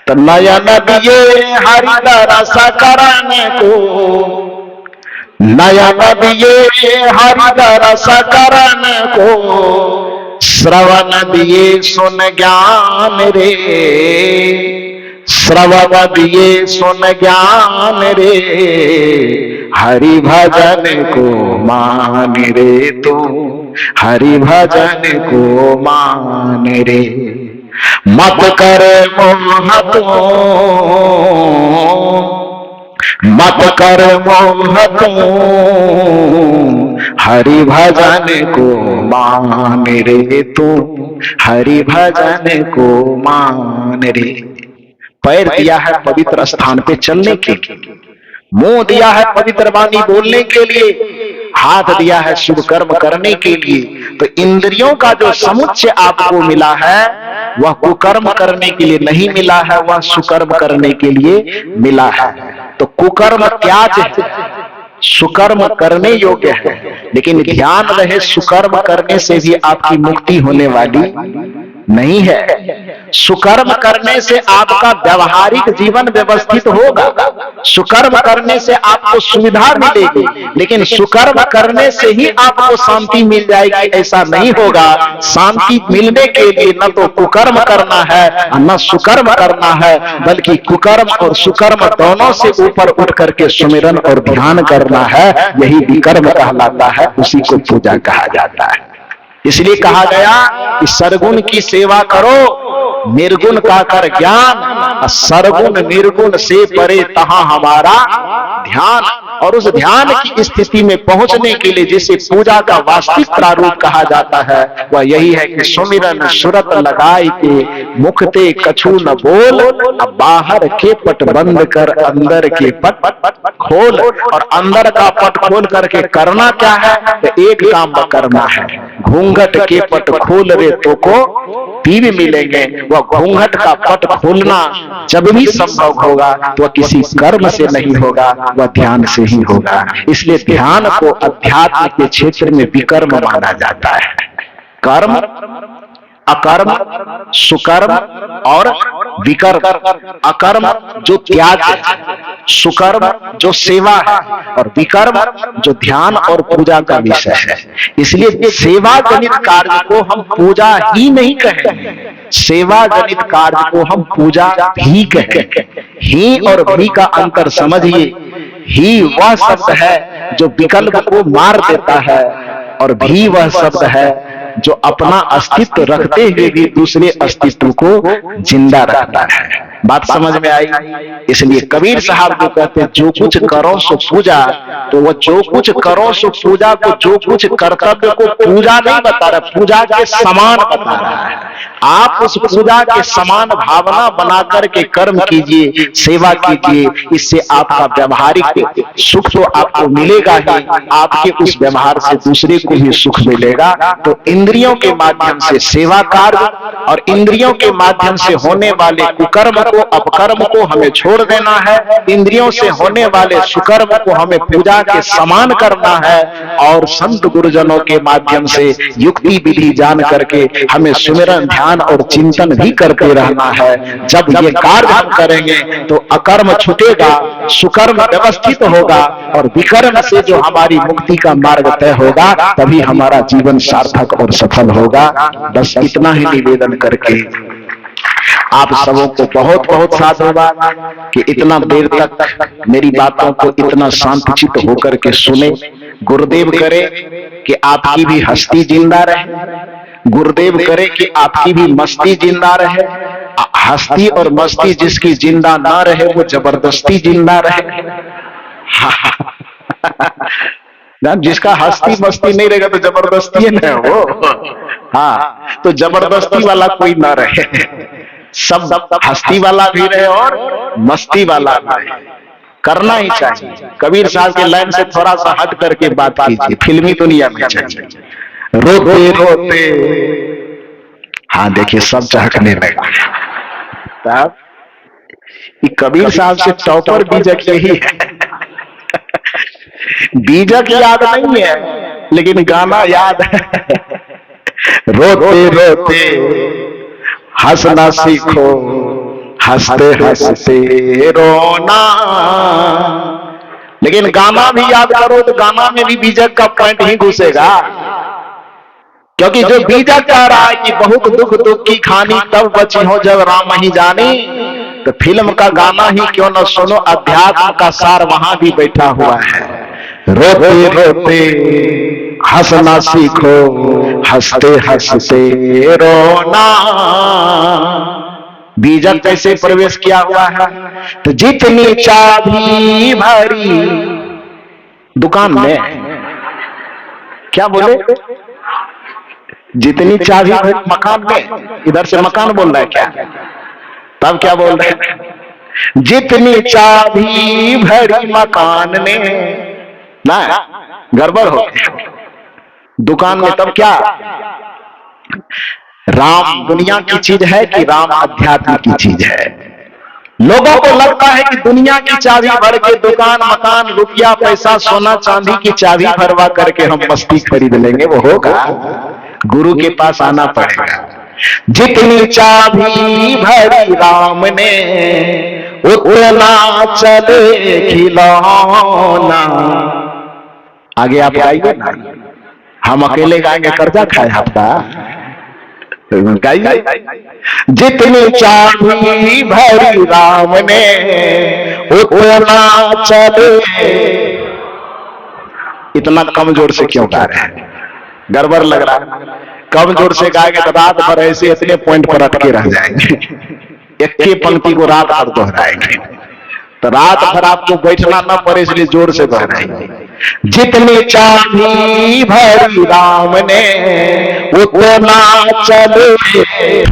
तो नया नदिये हरि दरसा कराने को, नया नदिये हरि दरसा कराने को, श्रवण दिए सुन ज्ञान रे, श्रवण दिए सुन ज्ञान रे, हरि भजन को मान रे तू, हरि भजन को मान रे। मत कर मोह तू, मत कर मोह तू, हरि भजन को मान रे तू, हरि भजन को मान रे। पैर दिया है पवित्र स्थान पे चलने के लिए, मुंह दिया है पवित्र वाणी बोलने के लिए, हाथ दिया है शुभ कर्म करने के लिए। तो इंद्रियों का जो समुच्चय आपको मिला है वह कुकर्म करने के लिए नहीं मिला है, वह सुकर्म करने के लिए मिला है। तो कुकर्म त्याज है, सुकर्म करने योग्य है। लेकिन ध्यान रहे, सुकर्म करने से भी आपकी मुक्ति होने वाली नहीं है। सुकर्म करने से आपका व्यवहारिक जीवन व्यवस्थित होगा, सुकर्म करने से आपको सुविधा मिलेगी, लेकिन सुकर्म करने से ही आपको शांति मिल जाएगी ऐसा नहीं होगा। शांति मिलने के लिए न तो कुकर्म करना है न सुकर्म करना है, बल्कि कुकर्म और सुकर्म दोनों से ऊपर उठ करके सुमिरन और ध्यान करना है। यही विकर्म कहलाता है, उसी को पूजा कहा जाता है। इसलिए कहा गया कि सरगुण की सेवा करो, निर्गुण का कर ज्ञान, सरगुण निर्गुण से परे तहां हमारा ध्यान। और उस ध्यान की स्थिति में पहुंचने के लिए जिसे पूजा का वास्तविक प्रारूप कहा जाता है वह यही है कि सुमिरन सुरत लगाई के, मुखते कछु न बोल, अब बाहर के पट बंद कर अंदर के पट खोल। और अंदर का पट खोल करके करना क्या है? तो एक काम करना है, घूंघट के पट खोल रे तो को तीन मिलेंगे। वह घूंघट का पट खोलना जब भी संभव होगा तो किसी कर्म से नहीं होगा, वह ध्यान से ही होगा। इसलिए ध्यान को अध्यात्म के क्षेत्र में विकर्म माना जाता है। कर्म, अकर्म, सुकर्म और विकर्म। अकर्म जो त्याग है, सुकर्म जो सेवा है, और विकर्म जो ध्यान और पूजा का विषय है। इसलिए सेवा जनित कार्य को हम पूजा ही नहीं कहेंगे, सेवा जनित कार्य को हम पूजा भी कहेंगे। ही और भी का अंतर समझिए। ही वह शब्द है जो विकल्प को मार देता है, और भी वह शब्द है जो अपना अस्तित्व रखते हुए भी दूसरे अस्तित्व को जिंदा रखता है। बात समझ में आई? इसलिए कबीर साहब जो कहते हैं जो कुछ करो सो पूजा, तो वो जो कुछ करो सो पूजा को, जो कुछ कर्तव्य को पूजा नहीं बता रहा, पूजा के समान बता रहा है। आप उस पूजा के समान भावना बना करके कर्म कीजिए, सेवा कीजिए, इससे आपका व्यवहारिक सुख तो आपको मिलेगा ही, आपके उस व्यवहार से दूसरे को भी सुख मिलेगा। तो इंद्रियों के माध्यम से सेवा कार्य और इंद्रियों के माध्यम से होने वाले कुकर्म को, अपकर्म को हमें छोड़ देना है। इंद्रियों से होने वाले सुकर्म को हमें पूजा के समान करना है, और संत गुरुजनों के माध्यम से युक्ति विधि जान करके हमें सुमिरन, ध्यान और चिंतन भी करते रहना है। जब ये कार्य हम करेंगे तो अकर्म छूटेगा, सुकर्म व्यवस्थित होगा, और विकर्म से जो हमारी मुक्ति का मार्ग तय होगा, तभी हमारा जीवन सार्थक और सफल होगा। बस इतना ही निवेदन करके आप सबों को बहुत बहुत साधुवाद कि इतना देर तक मेरी बातों को इतना शांतचित्त होकर के सुने। गुरुदेव करे कि आपकी भी हस्ती जिंदा रहे, गुरुदेव करे कि आपकी भी मस्ती जिंदा रहे। हस्ती और मस्ती जिसकी जिंदा ना रहे वो जबरदस्ती जिंदा रहे। जिसका हस्ती मस्ती नहीं रहेगा तो जबरदस्ती है ना वो। हाँ, तो जबरदस्ती वाला कोई ना रहे, सब हस्ती वाला भी रहे और मस्ती वाला भी रहे। करना ही चाहिए। कबीर साहब के लाइन से थोड़ा सा हट करके बात कीजिए, फिल्मी दुनिया में चाहिए। रोते रोते, हाँ देखिए सब चहकने लगा। साहब कबीर साहब से टॉपर बीजक यही है। बीजक याद नहीं है लेकिन गाना याद है। रोते रोते हंसना सीखो, हंसते हंसते रोना। लेकिन गाना भी याद करो तो गाना में भी बीजक का पॉइंट ही घुसेगा, क्योंकि जो बीजक कह रहा है कि बहुत दुख दुख की खानी तब बची हो जब राम ही जानी, तो फिल्म का गाना ही क्यों न सुनो, अध्यात्म का सार वहां भी बैठा हुआ है। रोते रोते हंसना सीखो, हंसते हंसते रोना। बीजक कैसे प्रवेश किया हुआ है? तो जितनी चाबी भरी दुकान में, क्या बोले? जितनी चाबी भरी मकान में, इधर से मकान बोल रहा है क्या? तब क्या बोल रहे हैं? जितनी चाबी भरी मकान में, ना गड़बड़ हो गया दुकान में। तब क्या? राम दुनिया की चीज है कि राम अध्यात्म की चीज है? लोगों को लगता है कि दुनिया की चाबी भर के दुकान, मकान, रुपया, पैसा, सोना चांदी की चाबी भरवा करके हम मस्ती खरीद लेंगे। वो होगा? गुरु के पास आना पड़ेगा। जितनी चाबी भरी राम ने उतना चले खिलौना। आगे आप गाइए ना, हम अकेले गाएंगे कर्जा खाए आपका। गाइए। जितनी चाबी भरी राम ने उतना चले। इतना कमजोर से क्यों गा रहे हैं? गड़बड़ लग रहा है। कमजोर से गाएंगे तो रात भर ऐसे इतने पॉइंट पर अटके रह जाएंगे, एक ही पंक्ति को रात भर दोहराएंगे, तो रात भर आपको बैठना न पड़े, इसलिए जोर से दोहराएंगे। जितनी चाबी भरी राम ने उतना चले